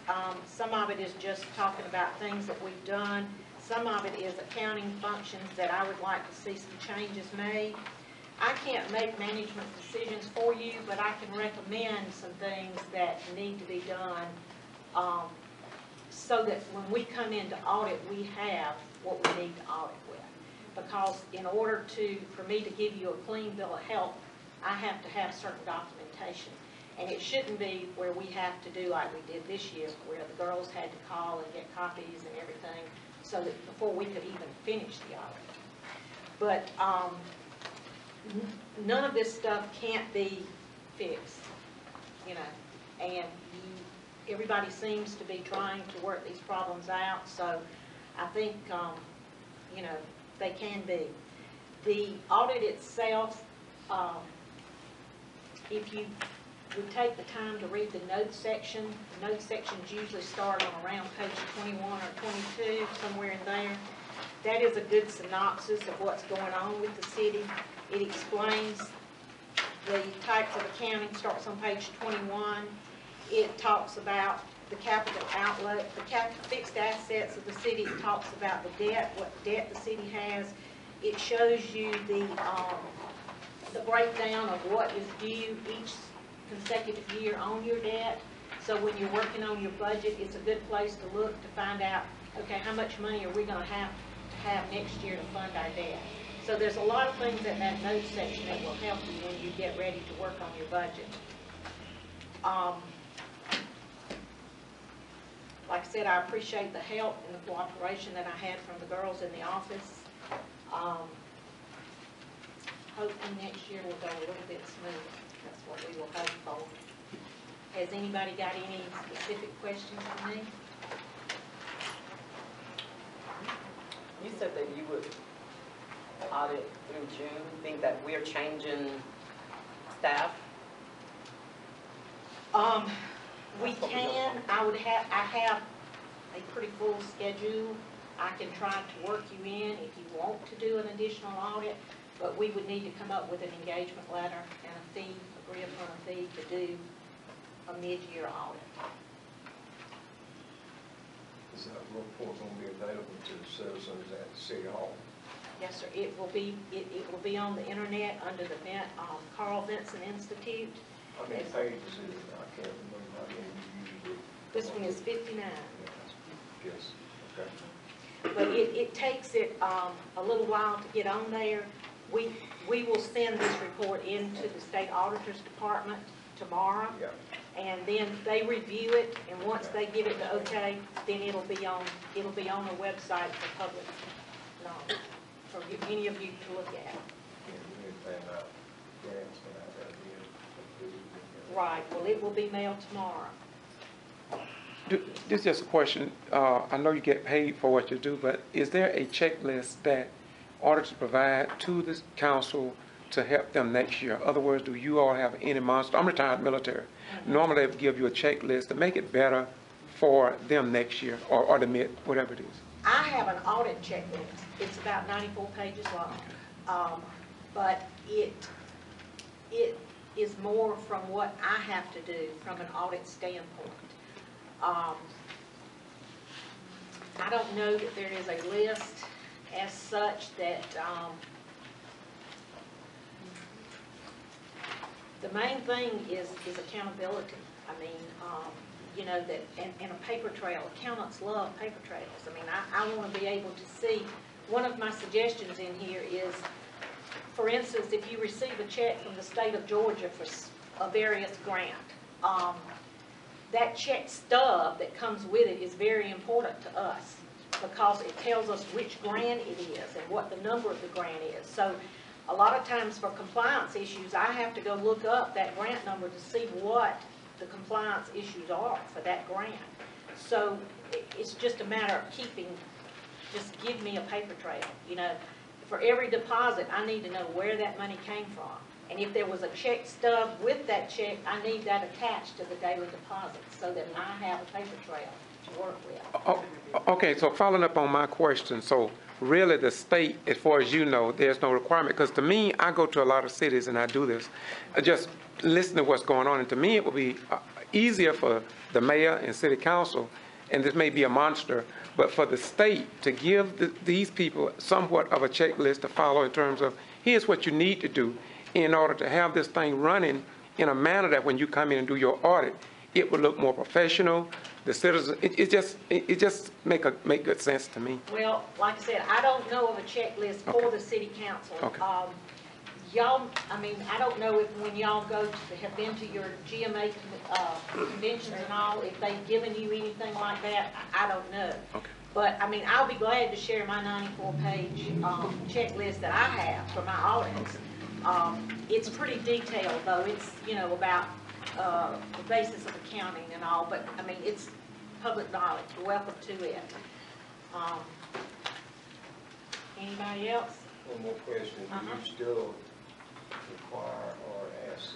Some of it is just talking about things that we've done. Some of it is accounting functions that I would like to see some changes made. I can't make management decisions for you, but I can recommend some things that need to be done so that when we come into audit, we have what we need to audit with. Because in order for me to give you a clean bill of health, I have to have certain documentation. And it shouldn't be where we have to do like we did this year, where the girls had to call and get copies and everything, so that before we could even finish the audit. But none of this stuff can't be fixed, you know, and everybody seems to be trying to work these problems out, so I think, you know, they can be. The audit itself, if you would take the time to read the notes section, the notes sections usually start on around page 21 or 22, somewhere in there. That is a good synopsis of what's going on with the city. It explains the types of accounting, starts on page 21. It talks about the capital outlay, the fixed assets of the city. It talks about the debt, what debt the city has. It shows you the breakdown of what is due each consecutive year on your debt. So when you're working on your budget, it's a good place to look to find out, okay, how much money are we going to have next year to fund our debt? So there's a lot of things in that notes section that will help you when you get ready to work on your budget. Like I said, I appreciate the help and the cooperation that I had from the girls in the office. Hopefully next year will go a little bit smoother. That's what we will hope for. Has anybody got any specific questions for me? You said that you would audit through June. Think that we're changing staff? We can. I have a pretty full schedule. I can try to work you in if you want to do an additional audit, but we would need to come up with an engagement letter and a fee, agree upon a fee to do a mid-year audit. Is that report going to be available to the citizens at City Hall? Yes, sir. It will be on the internet under the Carl Vinson Institute. How many pages is it? I can't remember how many you usually. This one is 59. Yes. Okay. But it takes it a little while to get on there. We will send this report into the state auditor's department tomorrow. Yeah. And then they review it, and once they give it the okay, then it'll be on the website for public knowledge, for any of you to look at. Right. Well, it will be mailed tomorrow. This is just a question. I know you get paid for what you do, but is there a checklist that auditors provide to the council to help them next year? In other words, do you all have any monster? I'm retired military. Mm-hmm. Normally, they give you a checklist to make it better for them next year, or the mid, whatever it is. I have an audit checklist. It's about 94 pages long, but it is more from what I have to do from an audit standpoint. I don't know that there is a list as such that the main thing is accountability. I mean, you know, that and a paper trail. Accountants love paper trails. I mean, I want to be able to see. One of my suggestions in here is, for instance, if you receive a check from the state of Georgia for a various grant, that check stub that comes with it is very important to us because it tells us which grant it is and what the number of the grant is. So a lot of times for compliance issues, I have to go look up that grant number to see what the compliance issues are for that grant. So it's just a matter of just give me a paper trail. You know, for every deposit, I need to know where that money came from. And if there was a check stub with that check, I need that attached to the daily deposit so that I have a paper trail to work with. Oh, okay, so following up on my question, so really the state, as far as you know, there's no requirement, because to me, I go to a lot of cities and I do this, just listen to what's going on, and to me, it would be easier for the mayor and city council, and this may be a monster, but for the state to give these people somewhat of a checklist to follow in terms of, here's what you need to do in order to have this thing running in a manner that when you come in and do your audit, it will look more professional. The citizens, it just make good sense to me. Well, like I said, I don't know of a checklist for the city council. Okay. Y'all, I mean, I don't know if when y'all have been to your GMA conventions and all, if they've given you anything like that, I don't know. Okay. But, I mean, I'll be glad to share my 94-page checklist that I have for my audits. It's pretty detailed, though. It's, you know, about the basis of accounting and all, but, I mean, it's public knowledge. You're welcome to it. Anybody else? One more question. Do you still require or ask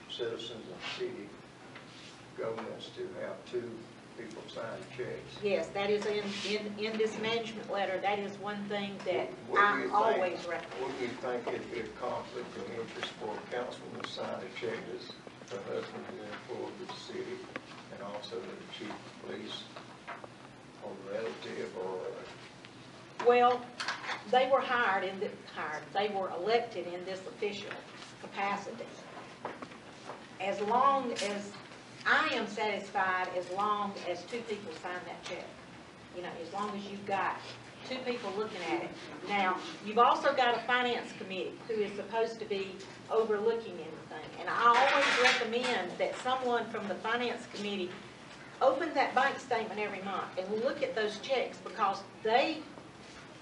citizens of city governments to have 2 people sign checks? Yes, that is in this management letter. That is one thing that I always recommend. What do you think would be a conflict of interest for a councilman to sign a check as the husband is employed with the city and also the chief of police or relative or? Well, they were they were elected in this official capacity. As long as, I am satisfied as long as 2 people sign that check. You know, as long as you've got 2 people looking at it. Now, you've also got a finance committee who is supposed to be overlooking anything. And I always recommend that someone from the finance committee open that bank statement every month and look at those checks, because they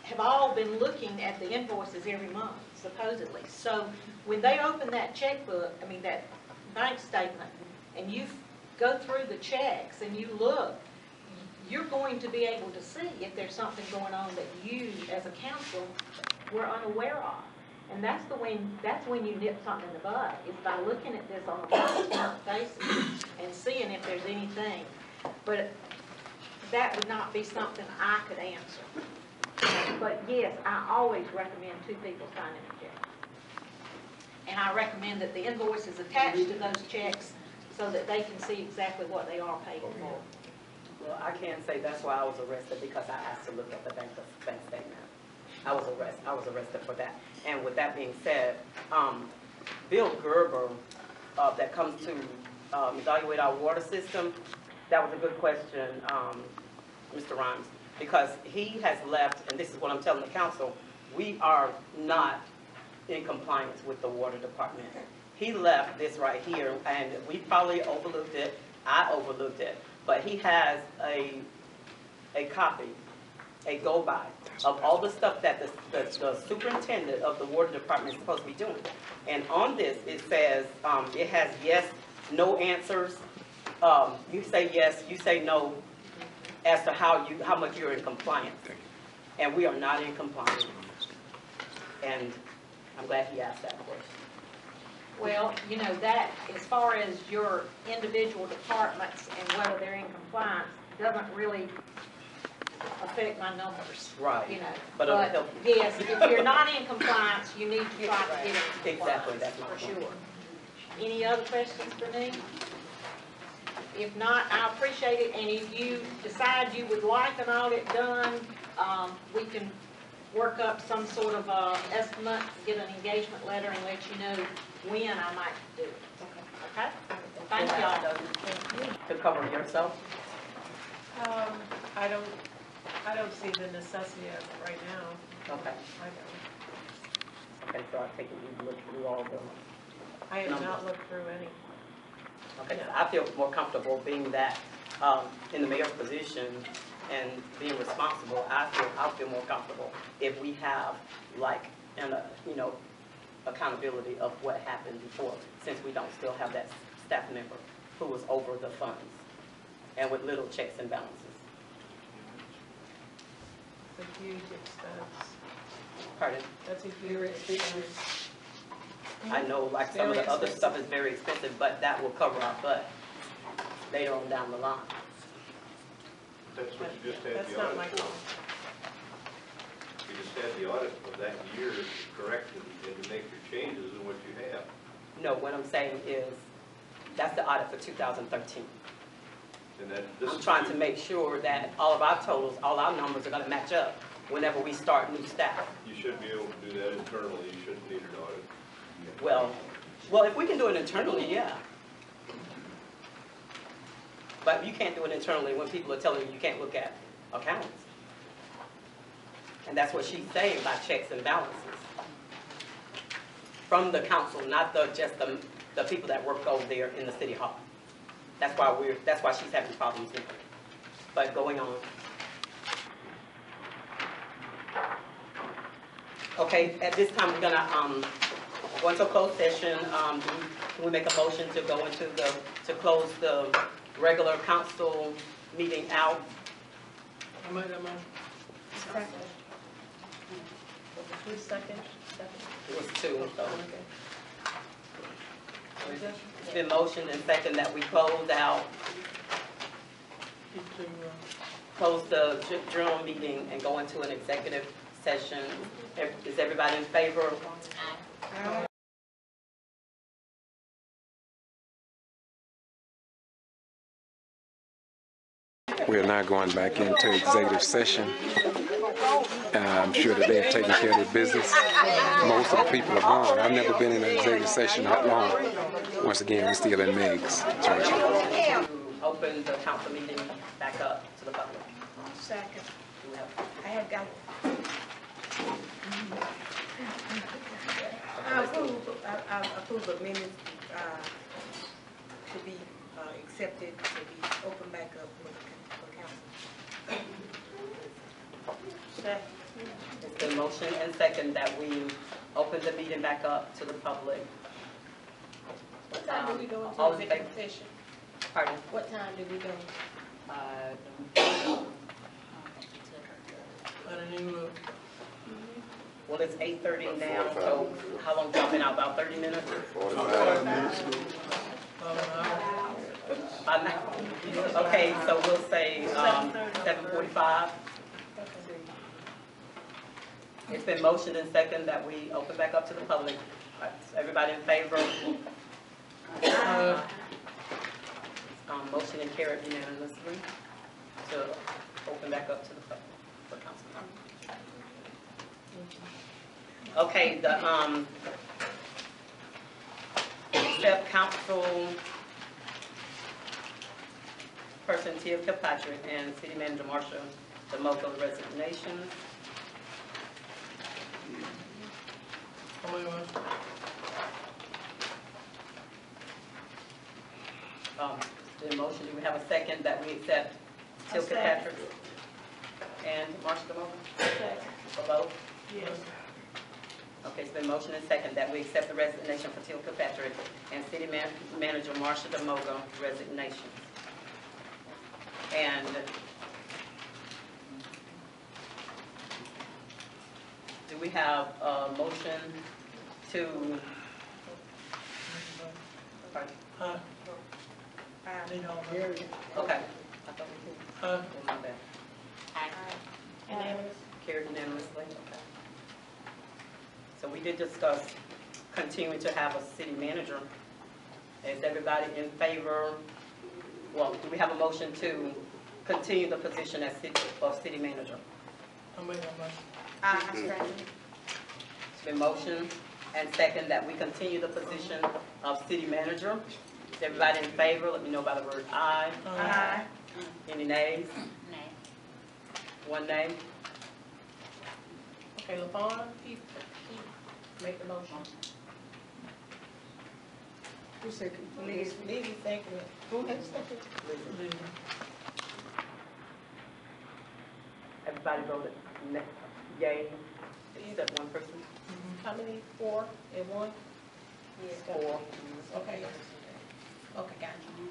have all been looking at the invoices every month, supposedly. So when they open that checkbook, I mean that bank statement, and you go through the checks and you look, you're going to be able to see if there's something going on that you, as a council, were unaware of. And that's when you nip something in the bud, is by looking at this on a month-to-month basis and seeing if there's anything. But that would not be something I could answer. But yes, I always recommend 2 people signing a check. And I recommend that the invoice is attached to those checks so that they can see exactly what they are paying for. Well, I can say that's why I was arrested, because I asked to look at the bank statement. I was arrested for that. And with that being said, Bill Gerber, that comes to evaluate our water system, that was a good question, Mr. Rhymes, because he has left, and this is what I'm telling the council, we are not in compliance with the water department. He left this right here, and we probably overlooked it. I overlooked it. But he has a copy, a go-by of all the stuff that the superintendent of the water department is supposed to be doing. And on this, it says, it has yes, no answers. You say yes, you say no, as to how much you're in compliance. And we are not in compliance. And I'm glad he asked that question. Well, you know, that, as far as your individual departments and whether they're in compliance, doesn't really affect my numbers. Right. You know, But it'll help you. yes, if you're not in compliance, you need to try to get in compliance. Exactly, that's my for point. sure. Any other questions for me? If not, I appreciate it, and if you decide you would like an audit done, we can work up some sort of estimate, get an engagement letter, and let you know when I might do it. Okay? Thank y'all. To cover yourself? I don't see the necessity of it right now. Okay. I don't. Okay, so I take it you look through all the I have numbers. not looked through any. Okay, so I feel more comfortable being that in the mayor's position and being responsible. I'll feel more comfortable if we have like accountability of what happened before, since we don't still have that staff member who was over the funds and with little checks and balances. It's a huge expense. Pardon? That's a huge expense. I know like some of the other stuff is very expensive, but that will cover our butt later on down the line. That's what you just had That's the not audit my for. call. You just had the audit of that year to correct and to make your changes in what you have. No, what I'm saying is, that's the audit for 2013. And that, this I'm is trying to make sure that all of our totals, all our numbers are gonna match up whenever we start new staff. You should be able to do that internally, you shouldn't need an audit. Well, if we can do it internally, yeah. But you can't do it internally when people are telling you can't look at accounts. And that's what she's saying by checks and balances. From the council, not just the people that work over there in the city hall. That's why she's having problems with it. But going on. Okay, at this time, we're gonna go into a closed session. Can we make a motion to go into to close the regular council meeting out? I made that motion. Second. 3 seconds? It was 2, so. It's been motioned and second that we close out, close the journal meeting and go into an executive session. Is everybody in favor? Aye. We are now going back into executive session. I'm sure that they're taking care of their business. Most of the people are gone. I've never been in an executive session that long. Once again, we're still in Meigs. To open the council meeting back up to the public. Second. Do we have- I had got. I approve of minutes to be accepted, to be opened back up for council. Second. It's been motion and second that we open the meeting back up to the public. What time do we go into All in executive favor? session? Pardon? What time do we go? I didn't even look. Well, it's 8:30 now, so how long y'all been out? About 30 minutes? 5 minutes. About now? Okay, so we'll say 7:45. It's been motioned and second that we open back up to the public. Everybody in favor? Motion and carried unanimously to open back up to the public for council. Okay, the accept council person Tia Kilpatrick and city manager Marsha DeMoco resignations. I made a motion. The motion, do we have a second that we accept Tia Kilpatrick and Marsha DeMoco? For both? Yes. Okay, it's been motion and second that we accept the resignation for Tia Kilpatrick and city manager Marsha DeMoco resignation. And do we have a motion to, pardon? Okay. I thought we did. Oh, my bad. Unanimous? Carried unanimously, okay. So we did discuss continuing to have a city manager. Is everybody in favor? Well, do we have a motion to continue the position as city manager? I made that motion. It's been motion and second that we continue the position of city manager. Is everybody in favor? Let me know by the word aye. Aye. Any nays? Nay. One nay? Okay, LaVon, Keith, make the motion. Who second? Levy, second. Who has second? Everybody voted yay, except one person? How many? 4 and 1? Yes. 4. Okay. Okay, got you.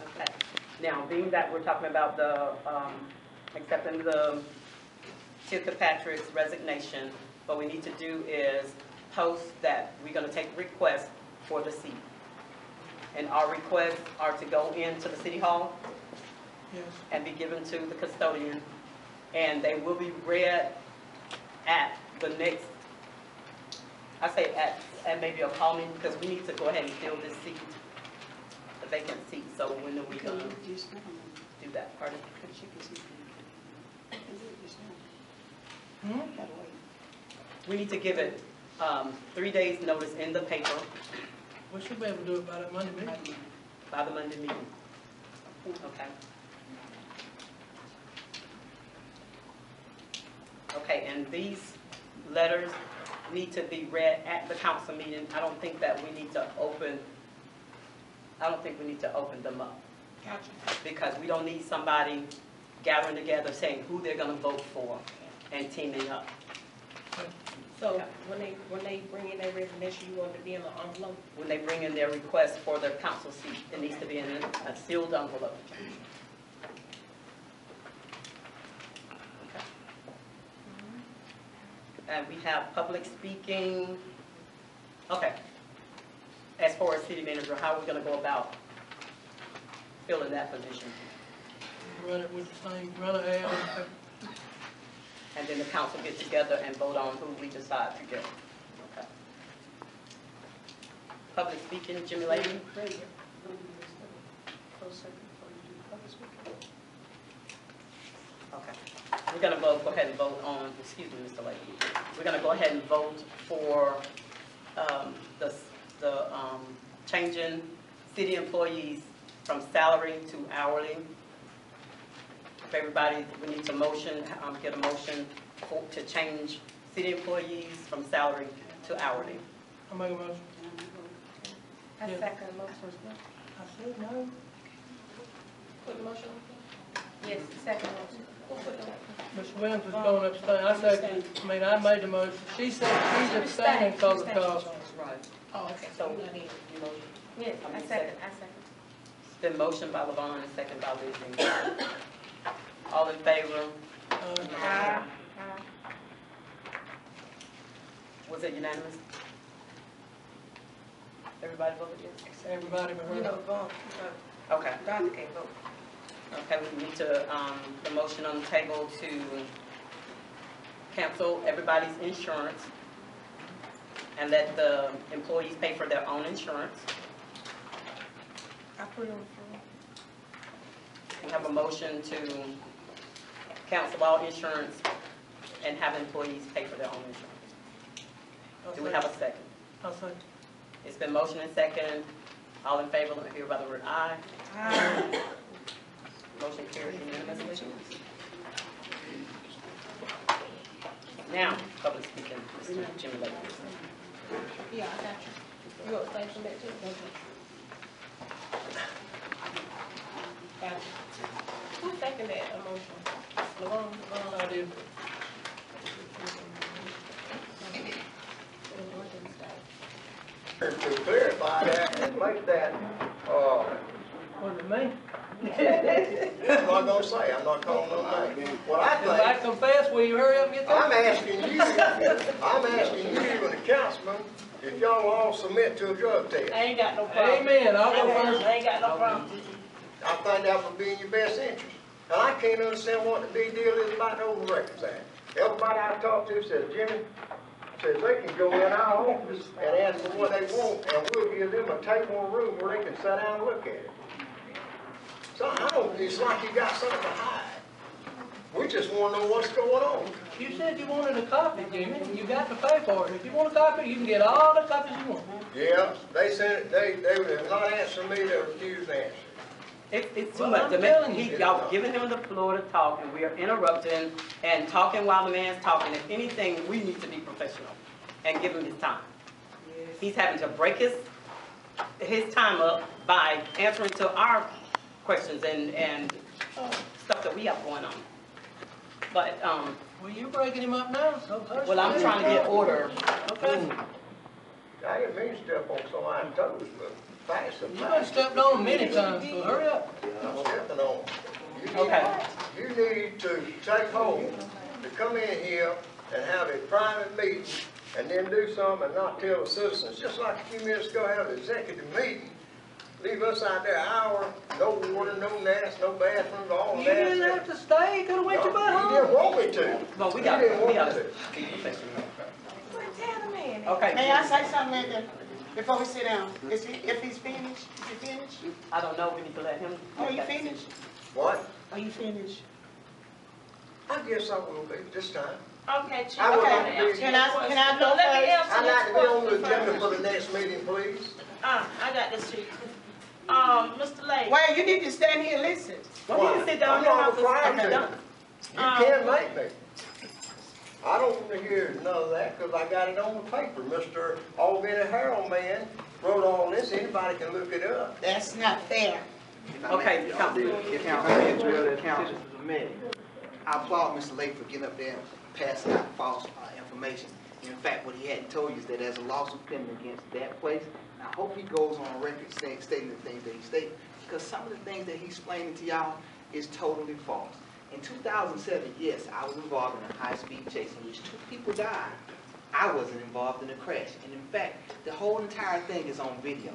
Okay. Now, being that we're talking about the, accepting the Tia Kilpatrick's resignation, what we need to do is post that we're gonna take requests for the seat. And our requests are to go into the city hall Yes. and be given to the custodian, and they will be read at the next, I say at maybe a call meeting, because we need to go ahead and fill this seat, the vacant seat, so when are we gonna do that, pardon? We need to give it 3 days' notice in the paper We should be able to do it by that Monday meeting. by the Monday meeting. Okay. Okay, and these letters need to be read at the council meeting. I don't think we need to open them up. Gotcha. Because we don't need somebody gathering together saying who they're gonna vote for and teaming up. So when they bring in their resignation, you want it to be in an envelope? When they bring in their request for their council seat, it needs to be in a sealed envelope. Okay. And we have public speaking. Okay. As far as city manager, how are we gonna go about filling that position? Run it with the same, run an ad. And then the council get together and vote on who we decide to get. Okay. Public speaking, Jimmy Lady. Okay. We're gonna go ahead and vote on, excuse me, Mr. Lady. We're gonna go ahead and vote for the changing city employees from salary to hourly. If everybody, we need to motion, get a motion to change city employees from salary to hourly. I make a motion. I Yeah. second the motion. I said no. Put the motion on? Yes, second motion. Who put the motion? Mr. Williams was going to abstain. I made the motion. She said she's abstaining because of cost. Right. Oh, okay. So, You not in. you motion? Yes, I I mean, second. I second. It's been motioned by Levon and second by Lizzie. All in favor? Aye. Was it unanimous? Everybody voted yes? Everybody but You her. know, vote. Okay. Doctor can't vote. Okay, we need to, the motion on the table to cancel everybody's insurance and let the employees pay for their own insurance. I put it on the floor. We have a motion to cancel all insurance and have employees pay for their own insurance. Do we have a second? I'll say. It's been motioned and second. All in favor, let me hear by the word aye. Aye. Motion carries unanimously. Now, public speaking, Mr. Jimmy Lake. Yeah, I got you. You abstain from that too? Got you. Who seconded that motion? Lavon? I did. To clarify that and make that, Was it me? I'm not gonna say, I'm not calling no name. What If I I think, confess, will you hurry up and get that? I'm asking you and the councilman, if y'all will all submit to a drug test. I ain't got no problem. Amen. I'll go first. I ain't got no problem. I think that would be in your best interest. And I can't understand what the big deal is about the Over Records Act. Everybody I talk to says, Jimmy, says they can go in our office and ask for what they want, and we'll give them a table or room where they can sit down and look at it. So I don't, it's like you got something to hide. We just want to know what's going on. You said you wanted a copy, Jimmy. You got to pay for it. If you want a copy, you can get all the copies you want. Yeah, they sent it, they have not answered me, they refused to answer. It's too Well, much. I'm telling you. Y'all giving him the floor to talk, and we are interrupting and talking while the man's talking. If anything, we need to be professional and give him his time. He's having to break his time up by answering to our questions and stuff that we have going on. But, Well, you're breaking him up now, so hush. well, I'm trying to get order. Okay. I didn't mean to step on somebody's toes, but fast You've been stepped on many times, so hurry up. I'm stepping on. Okay. You need to take hold to come in here and have a private meeting and then do something and not tell the citizens, just like a few minutes ago, have an executive meeting, leave us out there an hour, no water, no gas, no bathrooms, all You that. didn't have to stay, could've went your butt You home. didn't want me to. Well, we You got, didn't we want got me to to. be professional. Tell the man. Okay. May I say something later, before we sit down? If he's finished, is he finished? I don't know, we need to let him. Are you finished? What? Are you finished? I guess I will be this time. Okay, Chief. I would like to Okay, be- can I No, go let me first? answer I'd like to be on the this agenda question for first. the next meeting, please. I got this, Chief. Mr. Lake. Well, you need to stand here and listen. Well, you can sit down, I'm you don't not have to required be to. done. You can't make me. I don't want to hear none of that because I got it on the paper. Mr. Albany Herald man wrote all this. Anybody can look it up. That's not fair. Okay, Councilman. If you may address the council, I applaud Mr. Lake for getting up there and passing out false information. In fact, what he hadn't told you is that there's a lawsuit pending against that place. And I hope he goes on record stating the things that he stated, because some of the things that he's explaining to y'all is totally false. In 2007, yes, I was involved in a high-speed chase in which 2 people died. I wasn't involved in the crash. And in fact, the whole entire thing is on video.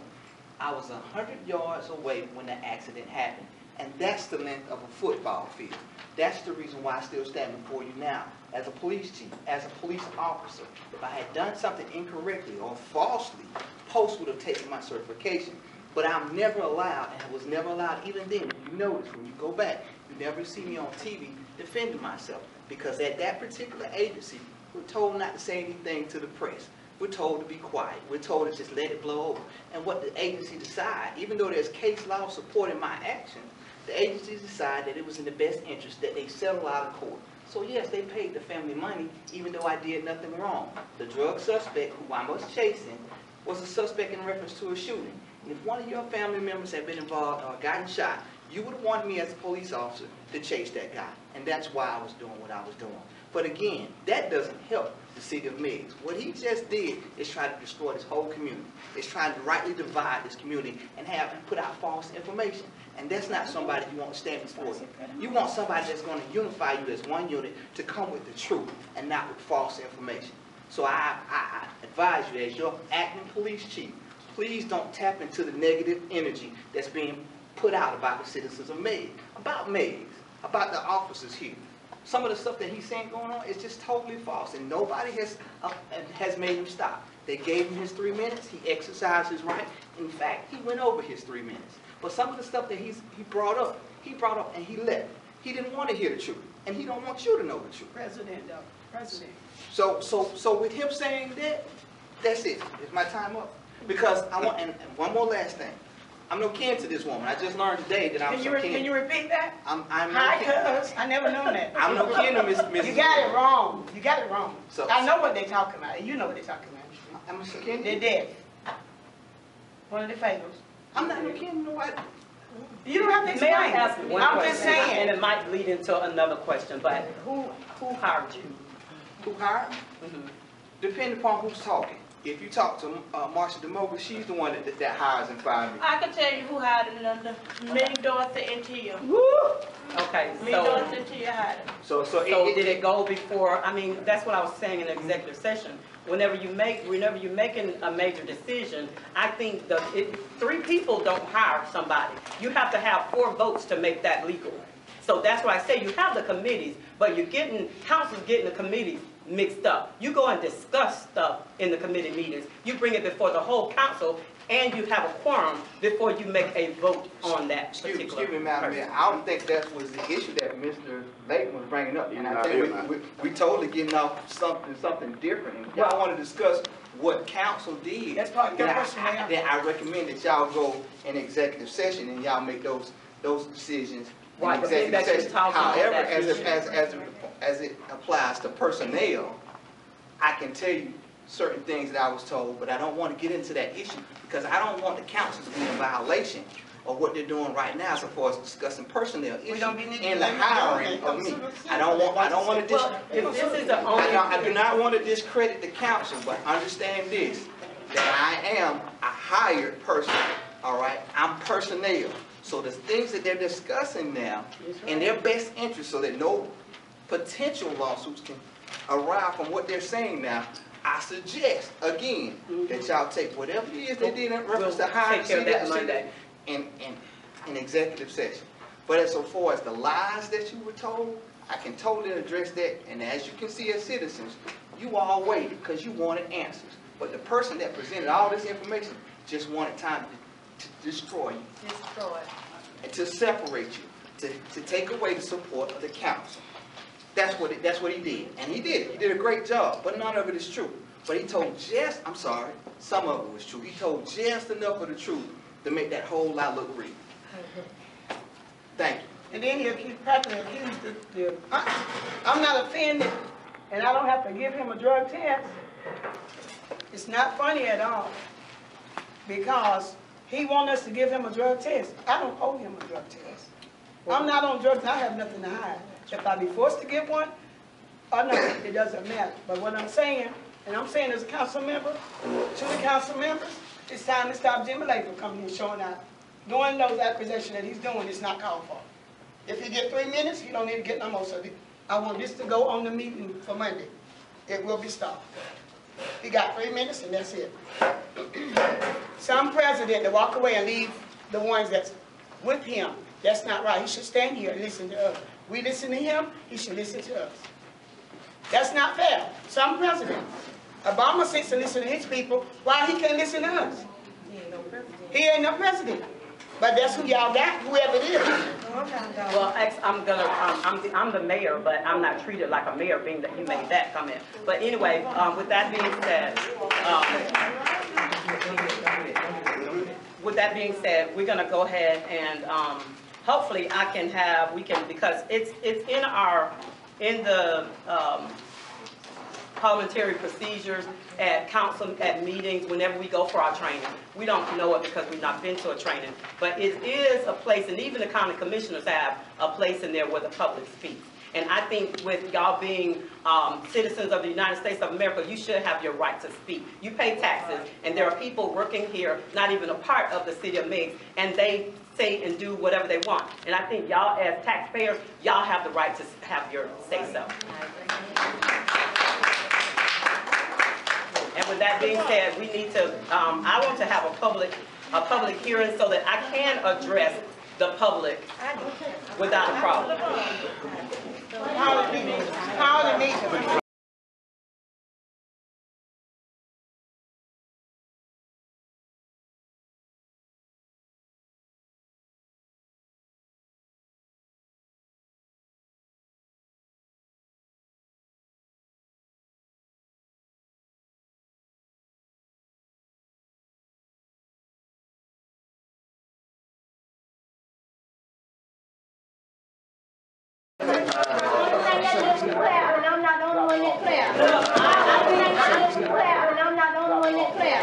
I was 100 yards away when the accident happened. And that's the length of a football field. That's the reason why I still stand before you now as a police chief, as a police officer. If I had done something incorrectly or falsely, Post would have taken my certification. But I'm never allowed, and I was never allowed even then. You notice when you go back, you never see me on TV defending myself. Because at that particular agency, we're told not to say anything to the press. We're told to be quiet. We're told to just let it blow over. And what the agency decides, even though there's case law supporting my action, the agency decided that it was in the best interest that they settle out of court. So yes, they paid the family money, even though I did nothing wrong. The drug suspect, who I was chasing, was a suspect in reference to a shooting. And if one of your family members had been involved or gotten shot, you would have wanted me as a police officer to chase that guy. And that's why I was doing what I was doing. But again, that doesn't help the city of Meigs. What he just did is try to destroy this whole community. It's trying to rightly divide this community and put out false information. And that's not somebody you want to stand before you. You want somebody that's going to unify you as one unit to come with the truth and not with false information. So I advise you, as your acting police chief, please don't tap into the negative energy that's being put out about the citizens of Meigs, about the officers here. Some of the stuff that he's saying going on is just totally false, and nobody has made him stop. They gave him his 3 minutes. He exercised his right. In fact, he went over his 3 minutes. But some of the stuff that he brought up and he left. He didn't want to hear the truth, and he don't want you to know the truth. President. So with him saying that, that's it. Is my time up? Because I want, and one more last thing. I'm no kin to this woman. I just learned today that I'm some kin. Can you repeat that? I'm Hi, cuz. I never known that. I'm no kin to Miss. You got it wrong. You got it wrong. So- I know what they're talking about. You know what they're talking about. I'm a kin. They're dead. One of the favors. I'm not no kin to nobody. You don't have to May I explain. ask one I'm question? just saying. And it might lead into another question, but who hired you? Who hired me? Depending upon who's talking. If you talk to Marsha DeMoga, she's the one that hires and fires me. I can tell you who hired him, Linda. Me, Dorothy, and Tia. Okay, Me, so, Dorothy, and Tia hired him. So did it go before, I mean, that's what I was saying in the executive session. Whenever you're making a major decision, I think 3 people don't hire somebody. You have to have 4 votes to make that legal. So that's why I say you have the committees, but council's getting the committees mixed up. You go and discuss stuff in the committee meetings. You bring it before the whole council, and you have a quorum before you make a vote on that particular Excuse me, Madam Mayor. I don't think that was the issue that Mr. Layton was bringing up. And I think we totally getting off something different. And y'all want to discuss what council did. That's part of your question, Mayor. Then I recommend that y'all go in executive session and y'all make those decisions. Right, but maybe that you're talking about However, that as it applies to personnel, I can tell you certain things that I was told, but I don't want to get into that issue because I don't want the council to be in violation of what they're doing right now as far as discussing personnel issues and the hiring of me. I don't want to I do not want to discredit the council, but understand this, that I am a hired person, all right? I'm personnel. So the things that they're discussing now in their best interest so that no potential lawsuits can arise from what they're saying now, I suggest, again, that y'all take whatever it is they did in reference to hiring take care of that Monday. in executive session. But as so far as the lies that you were told, I can totally address that. And as you can see as citizens, you all waited because you wanted answers. But the person that presented all this information just wanted time to destroy you. Destroy. And to separate you, to take away the support of the council. That's what he did. And he did it. He did a great job, but none of it is true. But he told just, I'm sorry, some of it was true. He told just enough of the truth to make that whole lie look real. Thank you. And then he practically accused I'm not offended, and I don't have to give him a drug test. It's not funny at all, because he wants us to give him a drug test. I don't owe him a drug test. I'm not on drugs, and I have nothing to hide. If I be forced to get one, or not, it doesn't matter. But what I'm saying, and I'm saying as a council member, to the council members, it's time to stop Jimmy Lake from coming here showing out. Doing those accusations that he's doing is not called for. If he get 3 minutes, he don't need to get no more. So I want this to go on the meeting for Monday. It will be stopped. He got 3 minutes and that's it. Some president to walk away and leave the ones that's with him. That's not right. He should stand here and listen to us. We listen to him, he should listen to us. That's not fair. Some president, Obama sits and listens to his people, why he can't listen to us? He ain't no president. But that's who y'all got, whoever it is. Well, I'm the mayor, but I'm not treated like a mayor, being that you made that comment. But anyway, with that being said, we're gonna go ahead and hopefully because it's in the parliamentary procedures at council, at meetings, whenever we go for our training. We don't know it because we've not been to a training, but it is a place, and even the county commissioners have a place in there where the public speaks. And I think with y'all being citizens of the United States of America, you should have your right to speak. You pay taxes, and there are people working here, not even a part of the city of Meigs, and they say and do whatever they want. And I think y'all as taxpayers, y'all have the right to have your say-so. And with that being said, we need to, I want to have a public hearing so that I can address the public without a problem. How the meeting. I'm not the only one that clear.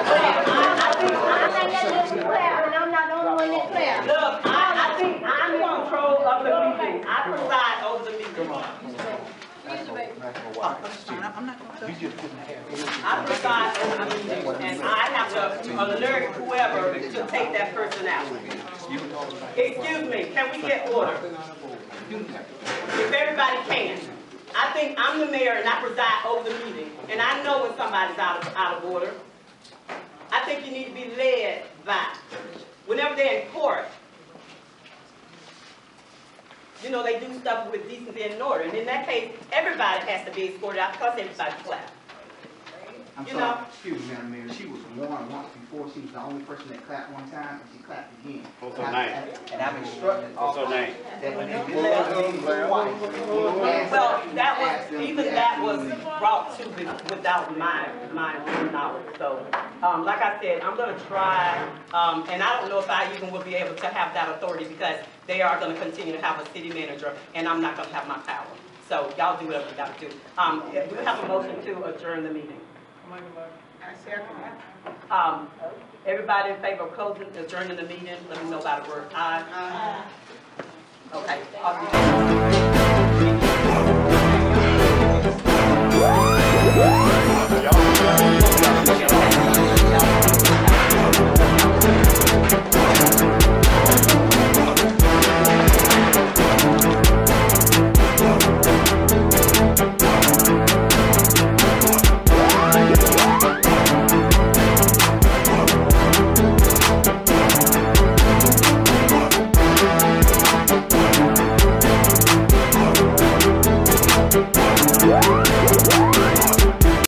I'm not the only one that clear. Look, I think I'm in control of the meeting. I preside over the meeting. I preside over the meeting, and I have to alert whoever to take that person out. Excuse me, can we get order? If everybody can. I think I'm the mayor and I preside over the meeting, and I know when somebody's out of order. I think you need to be led by, whenever they're in court, you know, they do stuff with decency and order, and in that case, everybody has to be escorted out because everybody clapped. I'm sorry, excuse me, Madam Mayor, she was warned once before. She was the only person that clapped one time, and she clapped again. What's her name? And I've instructed all What's her name? that when they do that twice. Well, that was brought to me without my knowledge. So, like I said, I'm going to try, and I don't know if I even will be able to have that authority because they are going to continue to have a city manager, and I'm not going to have my power. So y'all do whatever you got to do. Do we have a motion to adjourn the meeting? Everybody in favor of closing, adjourning the meeting, let me know by the word aye. Okay.